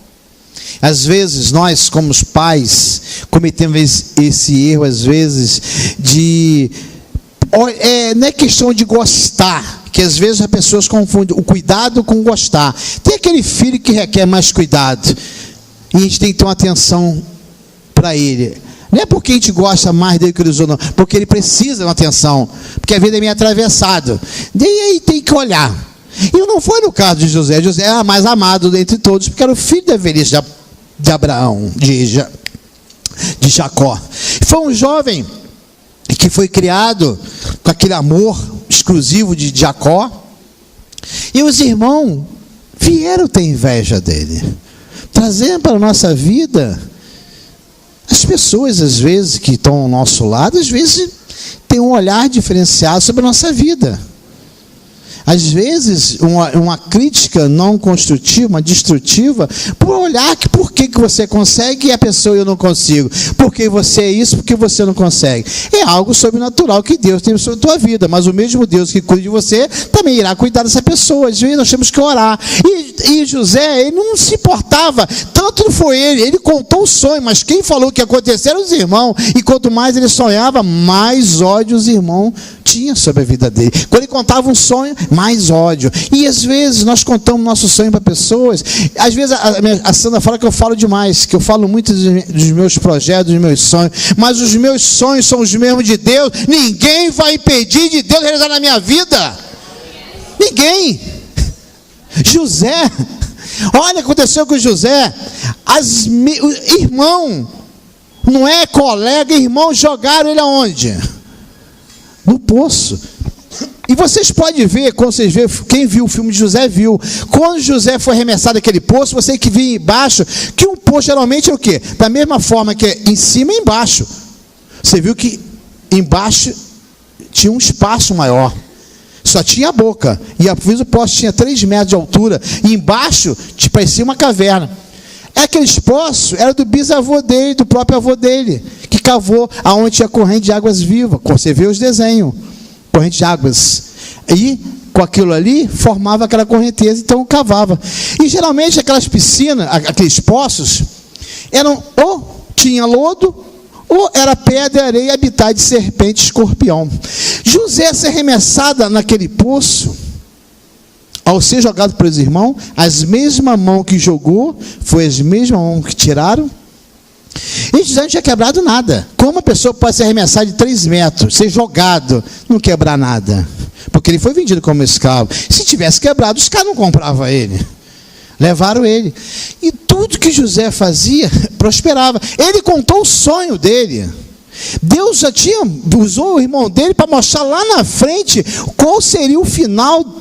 Às vezes nós, como os pais, cometemos esse erro, às vezes, não é questão de gostar, que às vezes as pessoas confundem o cuidado com gostar. Tem aquele filho que requer mais cuidado, e a gente tem que ter uma atenção para ele. Não é porque a gente gosta mais dele que ele usou, não, porque ele precisa de uma atenção, porque a vida é meio atravessada. E aí tem que olhar. E não foi no caso de José. José era mais amado dentre todos, porque era o filho da velhice de Abraão, de Jacó. Foi um jovem que foi criado com aquele amor exclusivo de Jacó, e os irmãos vieram ter inveja dele, trazendo para a nossa vida. As pessoas, às vezes, que estão ao nosso lado, às vezes têm um olhar diferenciado sobre a nossa vida. Às vezes, uma crítica não construtiva, uma destrutiva, por olhar que por que você consegue e a pessoa eu não consigo. Porque você é isso, porque você não consegue. É algo sobrenatural que Deus tem sobre a tua vida, mas o mesmo Deus que cuida de você, também irá cuidar dessa pessoa. Às vezes nós temos que orar. E José, ele não se importava, tanto foi ele contou o sonho, mas quem falou que ia acontecer eram os irmãos. E quanto mais ele sonhava, mais ódio os irmãos tinha sobre a vida dele. Quando ele contava um sonho, mais ódio. E às vezes nós contamos nosso sonho para pessoas. Às vezes a Sandra fala que eu falo demais, que eu falo muito dos meus projetos, dos meus sonhos, mas os meus sonhos são os mesmos de Deus. Ninguém vai impedir de Deus realizar na minha vida. Ninguém. José, olha o que aconteceu com José. Irmão, não é colega, irmão, jogaram ele aonde? No poço. E vocês podem ver, quando vocês verem, quem viu o filme de José viu, quando José foi arremessado daquele poço, você que viu embaixo, que um poço geralmente é o quê? Da mesma forma que é em cima e embaixo. Você viu que embaixo tinha um espaço maior, só tinha a boca, e o poço tinha 3 metros de altura, e embaixo parecia uma caverna. Aqueles poços eram do bisavô dele, do próprio avô dele, que cavou aonde tinha corrente de águas vivas. Você vê os desenhos, corrente de águas. E com aquilo ali, formava aquela correnteza, então cavava. E geralmente aquelas piscinas, aqueles poços, eram ou tinha lodo, ou era pedra, areia, habitada de serpente, escorpião. José ser arremessado naquele poço, ao ser jogado pelos irmãos, as mesmas mãos que jogou, foi as mesmas mãos que tiraram. E José não tinha quebrado nada. Como a pessoa pode ser arremessada de 3 metros, ser jogado, não quebrar nada? Porque ele foi vendido como escravo. Se tivesse quebrado, os caras não compravam ele. Levaram ele. E tudo que José fazia, prosperava. Ele contou o sonho dele. Deus já usou o irmão dele para mostrar lá na frente qual seria o final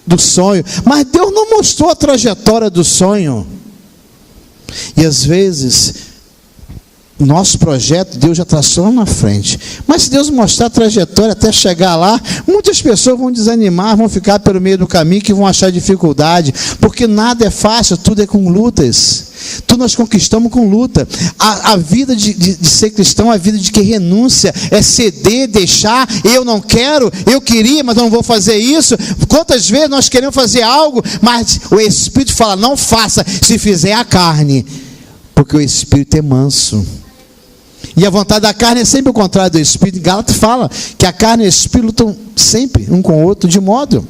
do sonho, mas Deus não mostrou a trajetória do sonho. E às vezes nosso projeto Deus já traçou na frente, mas se Deus mostrar a trajetória até chegar lá, muitas pessoas vão desanimar, vão ficar pelo meio do caminho, que vão achar dificuldade, porque nada é fácil, tudo é com lutas. Tudo nós conquistamos com luta. A vida de ser cristão, a vida de que renúncia, é ceder, deixar. Eu não quero, eu queria, mas não vou fazer isso. Quantas vezes nós queremos fazer algo, mas o Espírito fala, não faça, se fizer a carne, porque o Espírito é manso. E a vontade da carne é sempre o contrário do Espírito. Gálatas fala que a carne e o Espírito lutam sempre um com o outro, de modo,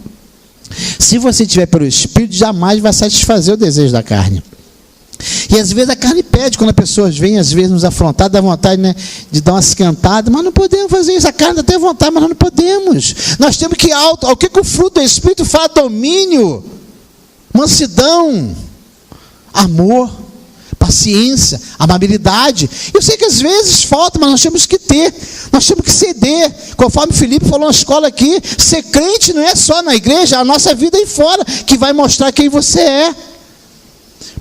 se você tiver pelo Espírito, jamais vai satisfazer o desejo da carne. E às vezes a carne pede, quando as pessoas vêm, às vezes nos afrontar, dá vontade, né, de dar uma esquentada, mas não podemos fazer isso. A carne dá até vontade, mas nós não podemos. Nós temos que o que o fruto do Espírito fala? Domínio, mansidão, amor, paciência, amabilidade. Eu sei que às vezes falta, mas nós temos que ter, nós temos que ceder. Conforme o Felipe falou na escola aqui, ser crente não é só na igreja, a nossa vida aí fora, que vai mostrar quem você é.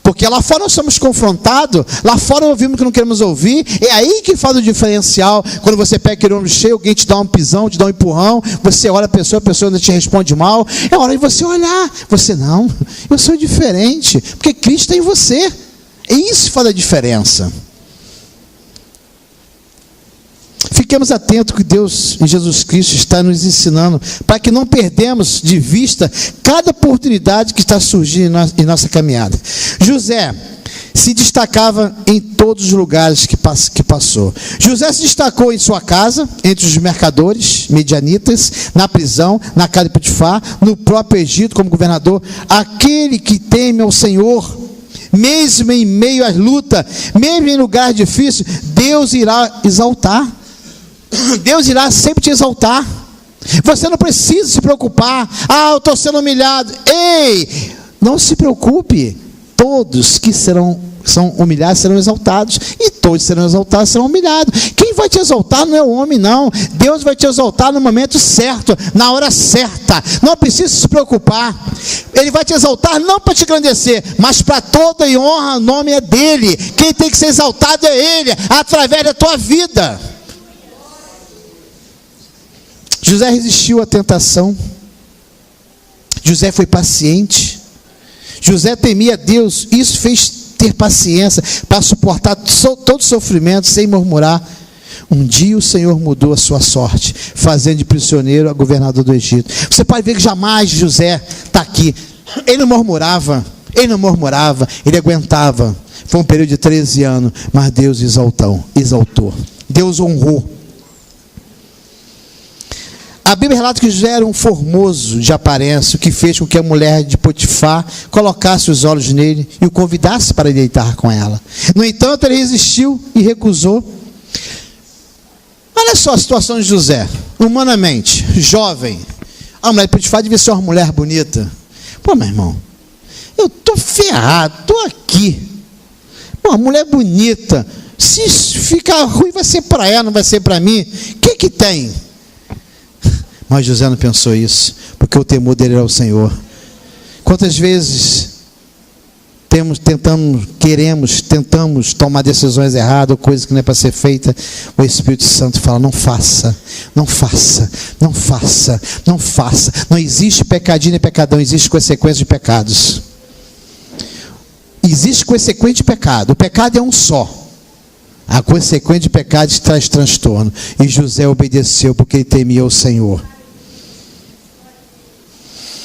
Porque lá fora nós somos confrontados, lá fora ouvimos o que não queremos ouvir, é aí que faz o diferencial. Quando você pega aquele ombro cheio, alguém te dá um pisão, te dá um empurrão, você olha a pessoa ainda te responde mal, é hora de você olhar, você não, eu sou diferente, porque Cristo é em você, é isso que faz a diferença. Fiquemos atentos que Deus, em Jesus Cristo, está nos ensinando, para que não perdemos de vista cada oportunidade que está surgindo em nossa caminhada. José se destacava em todos os lugares que passou. José se destacou em sua casa, entre os mercadores, medianitas, na prisão, na casa de Potifar, no próprio Egito como governador. Aquele que teme ao Senhor, mesmo em meio às lutas, mesmo em lugares difíceis, Deus irá exaltar. Deus irá sempre te exaltar. Você não precisa se preocupar. Eu estou sendo humilhado. Ei, não se preocupe. Todos que são humilhados serão exaltados. E todos serão exaltados serão humilhados. Quem vai te exaltar não é o homem, não. Deus vai te exaltar no momento certo, na hora certa. Não precisa se preocupar. Ele vai te exaltar não para te engrandecer, mas para toda e honra, o nome é dele. Quem tem que ser exaltado é ele, através da tua vida. José resistiu à tentação. José foi paciente. José temia Deus. Isso fez ter paciência para suportar todo o sofrimento sem murmurar. Um dia o Senhor mudou a sua sorte, fazendo de prisioneiro a governador do Egito. Você pode ver que jamais José está aqui. Ele não murmurava, ele aguentava. Foi um período de 13 anos, mas Deus exaltou. Deus honrou. A Bíblia relata que José era um formoso de aparência, o que fez com que a mulher de Potifar colocasse os olhos nele e o convidasse para deitar com ela. No entanto, ele resistiu e recusou. Olha só a situação de José, humanamente, jovem. A mulher de Potifar devia ser uma mulher bonita. Pô, meu irmão, eu estou ferrado, estou aqui. Pô, uma mulher bonita. Se ficar ruim, vai ser para ela, não vai ser para mim. O que tem? Mas José não pensou isso, porque o temor dele era o Senhor. Quantas vezes tentamos tomar decisões erradas, ou coisas que não é para ser feita, o Espírito Santo fala, não faça. Não existe pecadinho nem pecadão, existe consequência de pecados. Existe consequência de pecado, o pecado é um só. A consequência de pecado traz transtorno. E José obedeceu porque ele temia o Senhor.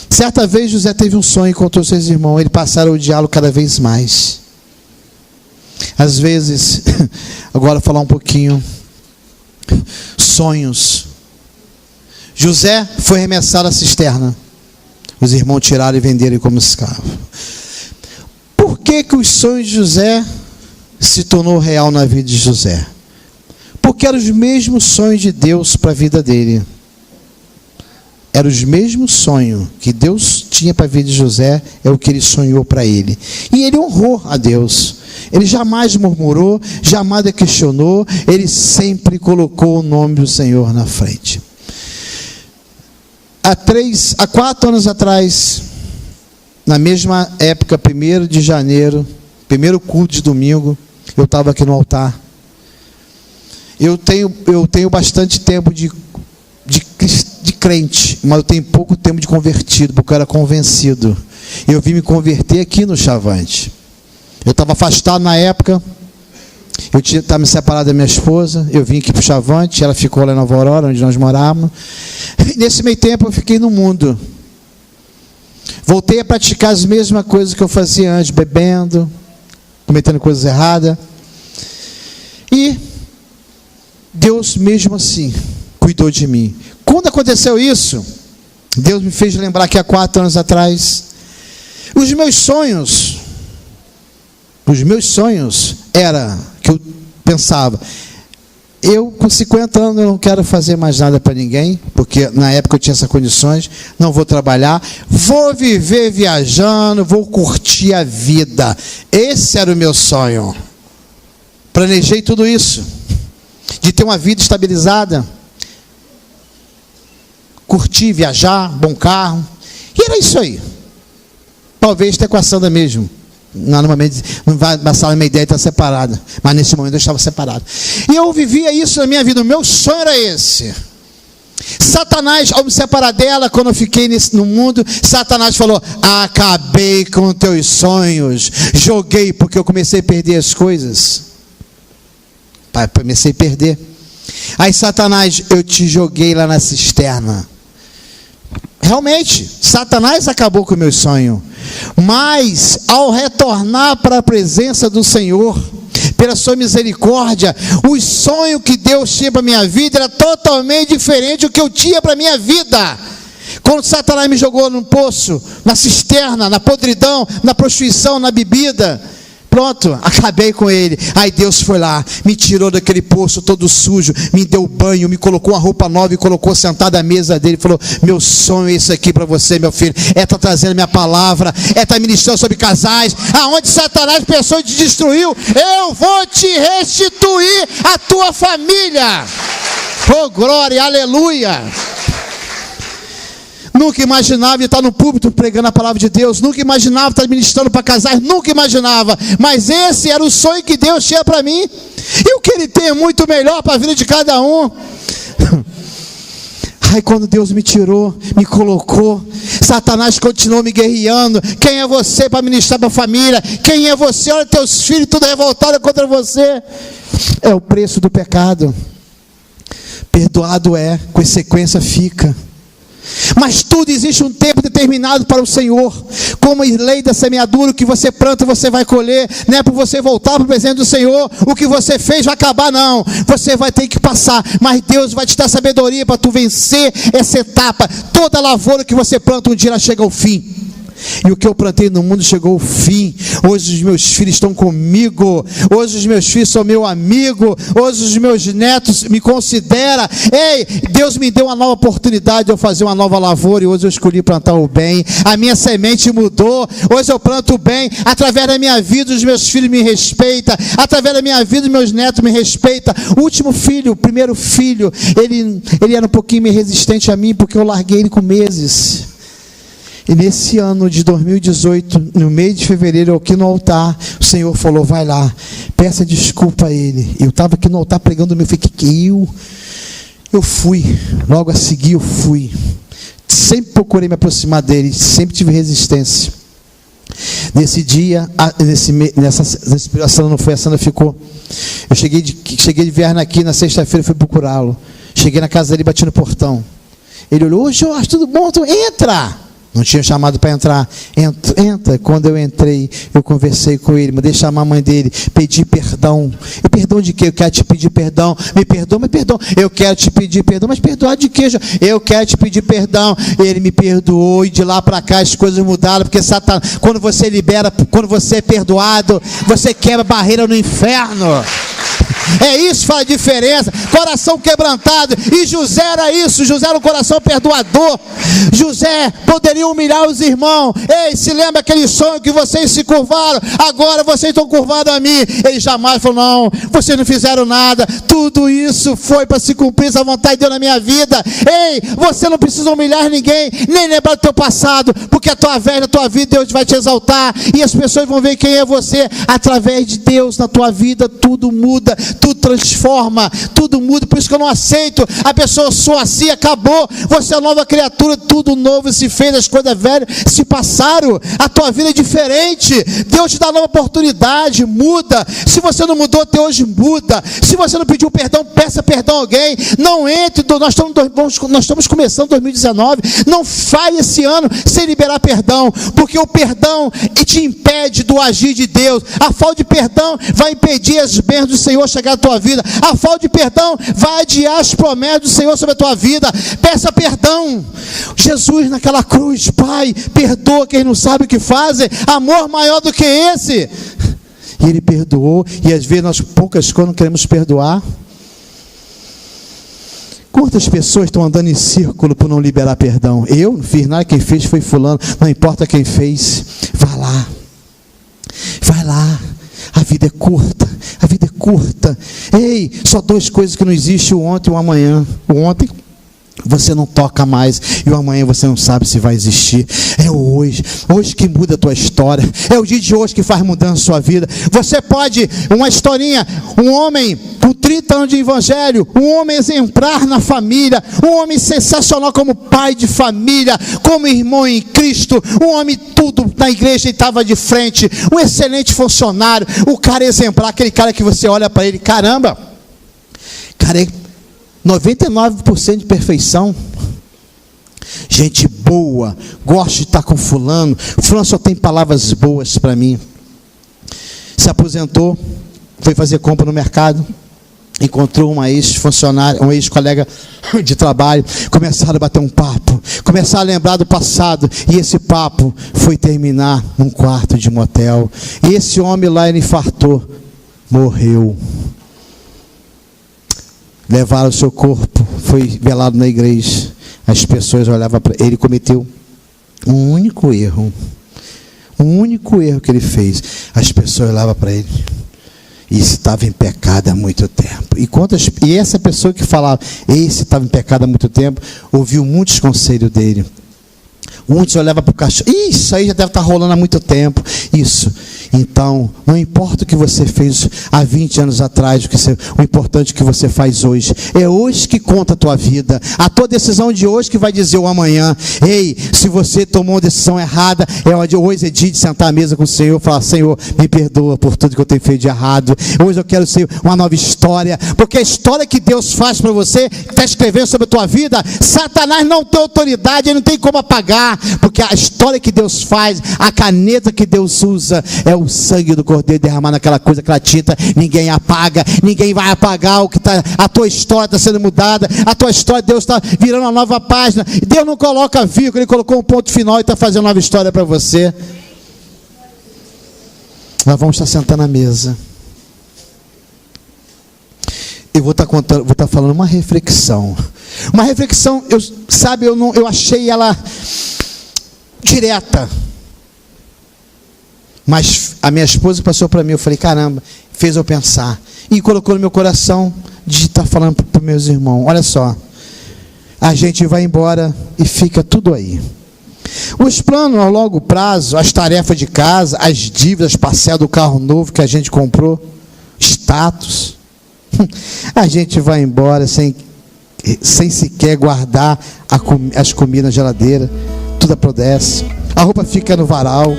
Certa vez José teve um sonho e contou aos seus irmãos. Ele passaram a odiá-lo cada vez mais. Às vezes, agora vou falar um pouquinho. Sonhos. José foi arremessado à cisterna. Os irmãos tiraram e venderam ele como escravo. Por que os sonhos de José se tornou real na vida de José? Porque eram os mesmos sonhos de Deus para a vida dele. Era os mesmos sonhos que Deus tinha para a vida de José, é o que ele sonhou para ele. E ele honrou a Deus. Ele jamais murmurou, jamais questionou, ele sempre colocou o nome do Senhor na frente. Há 4 anos atrás, na mesma época, 1º de janeiro, primeiro culto de domingo, eu estava aqui no altar. Eu tenho bastante tempo de crente, mas eu tenho pouco tempo de convertido, porque eu era convencido. Eu vim me converter aqui no Chavante. Eu estava afastado na época, eu estava me separado da minha esposa, eu vim aqui para o Chavante, ela ficou lá em Nova Aurora, onde nós morávamos. E nesse meio tempo eu fiquei no mundo. Voltei a praticar as mesmas coisas que eu fazia antes, bebendo, cometendo coisas erradas. E Deus mesmo assim cuidou de mim. Quando aconteceu isso, Deus me fez lembrar que há 4 anos atrás, os meus sonhos era que eu pensava, eu com 50 anos eu não quero fazer mais nada para ninguém, porque na época eu tinha essas condições, não vou trabalhar, vou viver viajando, vou curtir a vida. Esse era o meu sonho. Planejei tudo isso, de ter uma vida estabilizada, curtir, viajar, bom carro, e era isso aí. Talvez ter com a Sandra mesmo. Normalmente não vai passar a minha ideia, está separada, mas nesse momento eu estava separado. E eu vivia isso na minha vida. O meu sonho era esse. Satanás, ao me separar dela, quando eu fiquei no mundo, Satanás falou, acabei com teus sonhos, joguei, porque eu comecei a perder as coisas. Pai, comecei a perder. Aí Satanás, eu te joguei lá na cisterna. Realmente, Satanás acabou com o meu sonho. Mas, ao retornar para a presença do Senhor, pela sua misericórdia, o sonho que Deus tinha para a minha vida era totalmente diferente do que eu tinha para a minha vida. Quando Satanás me jogou num poço, na cisterna, na podridão, na prostituição, na bebida, pronto, acabei com ele. Aí Deus foi lá, me tirou daquele poço todo sujo, me deu banho, me colocou uma roupa nova e colocou sentado à mesa dele. Falou, meu sonho é isso aqui para você, meu filho, é estar trazendo minha palavra, é estar ministrando sobre casais. Aonde Satanás pensou em te destruiu, eu vou te restituir a tua família. Oh glória, aleluia. Nunca imaginava estar no púlpito pregando a palavra de Deus, nunca imaginava estar ministrando para casais, nunca imaginava, mas esse era o sonho que Deus tinha para mim, e o que Ele tem é muito melhor para a vida de cada um. Aí quando Deus me tirou, me colocou, Satanás continuou me guerreando. Quem é você para ministrar para a família? Quem é você? Olha teus filhos tudo revoltado contra você. É o preço do pecado. Perdoado é, consequência fica. Mas tudo existe um tempo determinado para o Senhor. Como a lei da semeadura, o que você planta você vai colher. Não é para você voltar para o presente do Senhor, o que você fez vai acabar, não. Você vai ter que passar, mas Deus vai te dar sabedoria para tu vencer essa etapa. Toda lavoura que você planta um dia ela chega ao fim. E o que eu plantei no mundo chegou ao fim. Hoje os meus filhos estão comigo. Hoje os meus filhos são meu amigo. Hoje os meus netos me consideram. Ei, Deus me deu uma nova oportunidade de eu fazer uma nova lavoura. E hoje eu escolhi plantar o bem. A minha semente mudou. Hoje eu planto o bem. Através da minha vida os meus filhos me respeitam. Através da minha vida os meus netos me respeitam. O último filho, o primeiro filho, ele era um pouquinho meio resistente a mim, porque eu larguei ele com meses. E nesse ano de 2018, no mês de fevereiro, aqui no altar, o Senhor falou, vai lá, peça desculpa a ele. Eu estava aqui no altar pregando, eu falei, eu fui, logo a seguir eu fui. Sempre procurei me aproximar dele, sempre tive resistência. Nesse dia, essa semana não foi, essa semana ficou. Eu cheguei de viagem aqui, na sexta-feira fui procurá-lo. Cheguei na casa dele, bati no portão. Ele olhou, ô Jorge, tudo bom? Tu entra! Não tinha chamado para entrar. Entra. Quando eu entrei, eu conversei com ele, mandei chamar a mãe dele, pedi perdão. E perdão de quê? Eu quero te pedir perdão. Me perdoa, mas perdão. Eu quero te pedir perdão, mas perdoar de quê? Eu quero te pedir perdão. Ele me perdoou e de lá para cá as coisas mudaram, porque Satanás, quando você libera, quando você é perdoado, você quebra barreira no inferno. É isso que faz a diferença. Coração quebrantado. E José era isso. José era um coração perdoador. José poderia humilhar os irmãos. Ei, se lembra aquele sonho que vocês se curvaram? Agora vocês estão curvados a mim. Ele jamais falou, não, vocês não fizeram nada. Tudo isso foi para se cumprir essa vontade de Deus na minha vida. Ei, você não precisa humilhar ninguém, nem lembrar do teu passado, porque a tua velha, a tua vida, Deus vai te exaltar. E as pessoas vão ver quem é você. Através de Deus na tua vida, tudo muda. Tudo transforma, tudo muda. Por isso que eu não aceito a pessoa sou assim, acabou, você é nova criatura, tudo novo se fez, as coisas velhas se passaram, a tua vida é diferente. Deus te dá nova oportunidade, muda. Se você não mudou até hoje, muda. Se você não pediu perdão, peça perdão a alguém. Não entre, nós estamos começando 2019, não faz esse ano sem liberar perdão, porque o perdão te impede do agir de Deus. A falta de perdão vai impedir as bênçãos do Senhor chegar à tua vida. A falta de perdão vai adiar as promessas do Senhor sobre a tua vida. Peça perdão. Jesus naquela cruz, Pai, perdoa quem não sabe o que fazem. Amor maior do que esse. E Ele perdoou. E às vezes nós poucas coisas não queremos perdoar. Quantas pessoas estão andando em círculo por não liberar perdão? Eu não fiz nada, quem fez foi fulano. Não importa quem fez. Vai lá. Vai lá. A vida é curta. A vida é curta. Ei, só duas coisas que não existem, o ontem e o amanhã. O ontem você não toca mais, e o amanhã você não sabe se vai existir. É o hoje que muda a tua história. É o dia de hoje que faz mudança na sua vida. Você pode, uma historinha, um homem com 30 anos de evangelho, um homem exemplar na família, um homem sensacional como pai de família, como irmão em Cristo, um homem tudo na igreja e estava de frente, um excelente funcionário, o cara exemplar, aquele cara que você olha para ele, caramba, cara é 99% de perfeição, gente boa, gosto de estar com fulano só tem palavras boas para mim. Se aposentou, foi fazer compra no mercado, encontrou uma ex-funcionária, um ex-colega de trabalho, começaram a bater um papo, começaram a lembrar do passado, e esse papo foi terminar num quarto de motel, e esse homem lá, ele infartou, morreu. Levaram o seu corpo, foi velado na igreja. As pessoas olhavam para ele. Ele cometeu um único erro que ele fez. As pessoas olhavam para ele. E estava em pecado há muito tempo. E essa pessoa que falava, esse estava em pecado há muito tempo, ouviu muitos conselhos dele. Muitos olhavam para o cachorro. Isso aí já deve estar rolando há muito tempo. Isso. Então, não importa o que você fez há 20 anos atrás, o importante que você faz hoje. É hoje que conta a tua vida. A tua decisão de hoje que vai dizer o amanhã. Ei, se você tomou uma decisão errada, hoje é dia de sentar à mesa com o Senhor e falar: Senhor, me perdoa por tudo que eu tenho feito de errado. Hoje eu quero ser uma nova história, porque a história que Deus faz para você, está escrevendo sobre a tua vida, Satanás não tem autoridade, ele não tem como apagar, porque a história que Deus faz, a caneta que Deus usa, é o sangue do Cordeiro derramado naquela coisa, aquela tinta. Ninguém apaga, ninguém vai apagar o que está. A tua história está sendo mudada, a tua história, Deus está virando uma nova página. Deus não coloca vírgula, Ele colocou um ponto final e está fazendo uma nova história para você. Nós vamos estar sentando à mesa. Eu vou estar falando uma reflexão. Uma reflexão, eu achei ela direta. Mas a minha esposa passou para mim, eu falei: caramba, fez eu pensar. E colocou no meu coração de estar falando para os meus irmãos: olha só, a gente vai embora e fica tudo aí. Os planos a longo prazo, as tarefas de casa, as dívidas, parcela do carro novo que a gente comprou, status. A gente vai embora sem sequer guardar as comidas na geladeira. Tudo apodrece. A roupa fica no varal.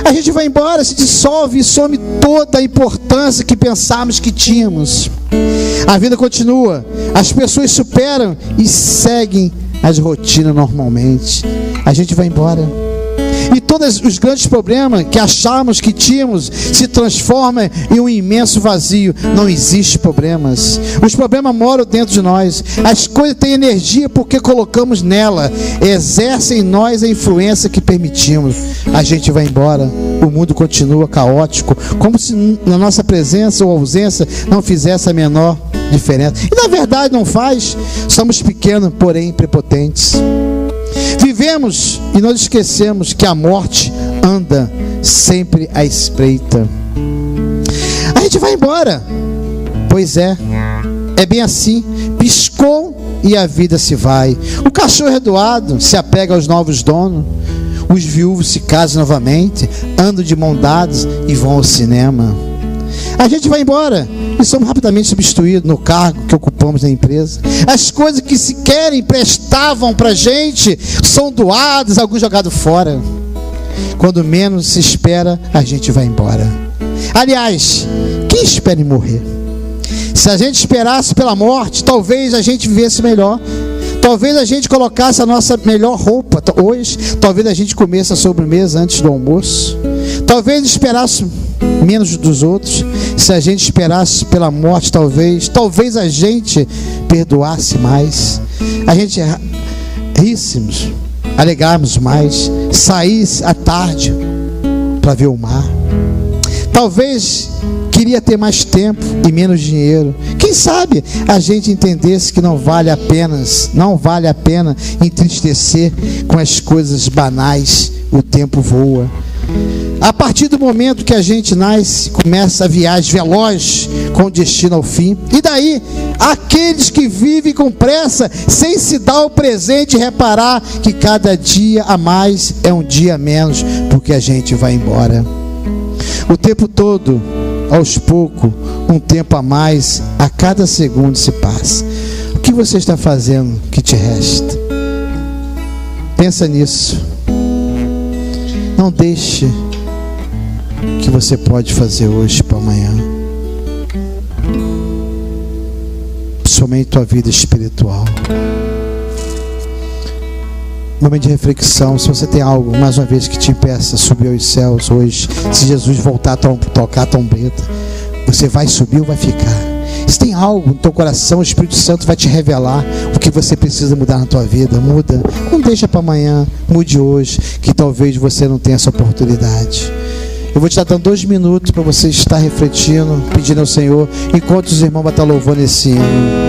A gente vai embora, se dissolve e some toda a importância que pensávamos que tínhamos. A vida continua. As pessoas superam e seguem as rotinas normalmente. A gente vai embora. E todos os grandes problemas que achávamos que tínhamos se transformam em um imenso vazio. Não existe problemas. Os problemas moram dentro de nós. As coisas têm energia porque colocamos nela. Exercem em nós a influência que permitimos. A gente vai embora. O mundo continua caótico, como se na nossa presença ou ausência não fizesse a menor diferença. E na verdade não faz. Somos pequenos, porém prepotentes. Vivemos e nós esquecemos que a morte anda sempre à espreita. A gente vai embora. Pois é bem assim. Piscou e a vida se vai. O cachorro é doado, se apega aos novos donos. Os viúvos se casam novamente, andam de mão dadas e vão ao cinema. A gente vai embora e somos rapidamente substituídos no cargo que ocupamos na empresa. As coisas que sequer emprestavam para a gente são doadas, alguns jogados fora. Quando menos se espera, a gente vai embora. Aliás, quem espera em morrer? Se a gente esperasse pela morte, talvez a gente vivesse melhor. Talvez a gente colocasse a nossa melhor roupa hoje. Talvez a gente comesse a sobremesa antes do almoço. Talvez esperasse menos dos outros. Se a gente esperasse pela morte, talvez a gente perdoasse mais. A gente ríssemos, alegarmos mais, saísse à tarde para ver o mar. Talvez queria ter mais tempo e menos dinheiro. Quem sabe a gente entendesse que não vale a pena entristecer com as coisas banais. O tempo voa. A partir do momento que a gente nasce, começa a viagem veloz com destino ao fim. E daí, aqueles que vivem com pressa, sem se dar o presente e reparar que cada dia a mais é um dia a menos, porque a gente vai embora. O tempo todo, aos poucos, um tempo a mais, a cada segundo se passa. O que você está fazendo que te resta? Pensa nisso. Não deixe o que você pode fazer hoje para amanhã. Somente tua vida espiritual. Momento de reflexão. Se você tem algo, mais uma vez, que te impeça subir aos céus hoje, se Jesus voltar a tocar a trombeta, você vai subir ou vai ficar? Se tem algo no teu coração, o Espírito Santo vai te revelar o que você precisa mudar na tua vida. Muda. Não deixa para amanhã. Mude hoje, que talvez você não tenha essa oportunidade. Eu vou te dar 2 minutos para você estar refletindo, pedindo ao Senhor, enquanto os irmãos vão estar louvando esse hino.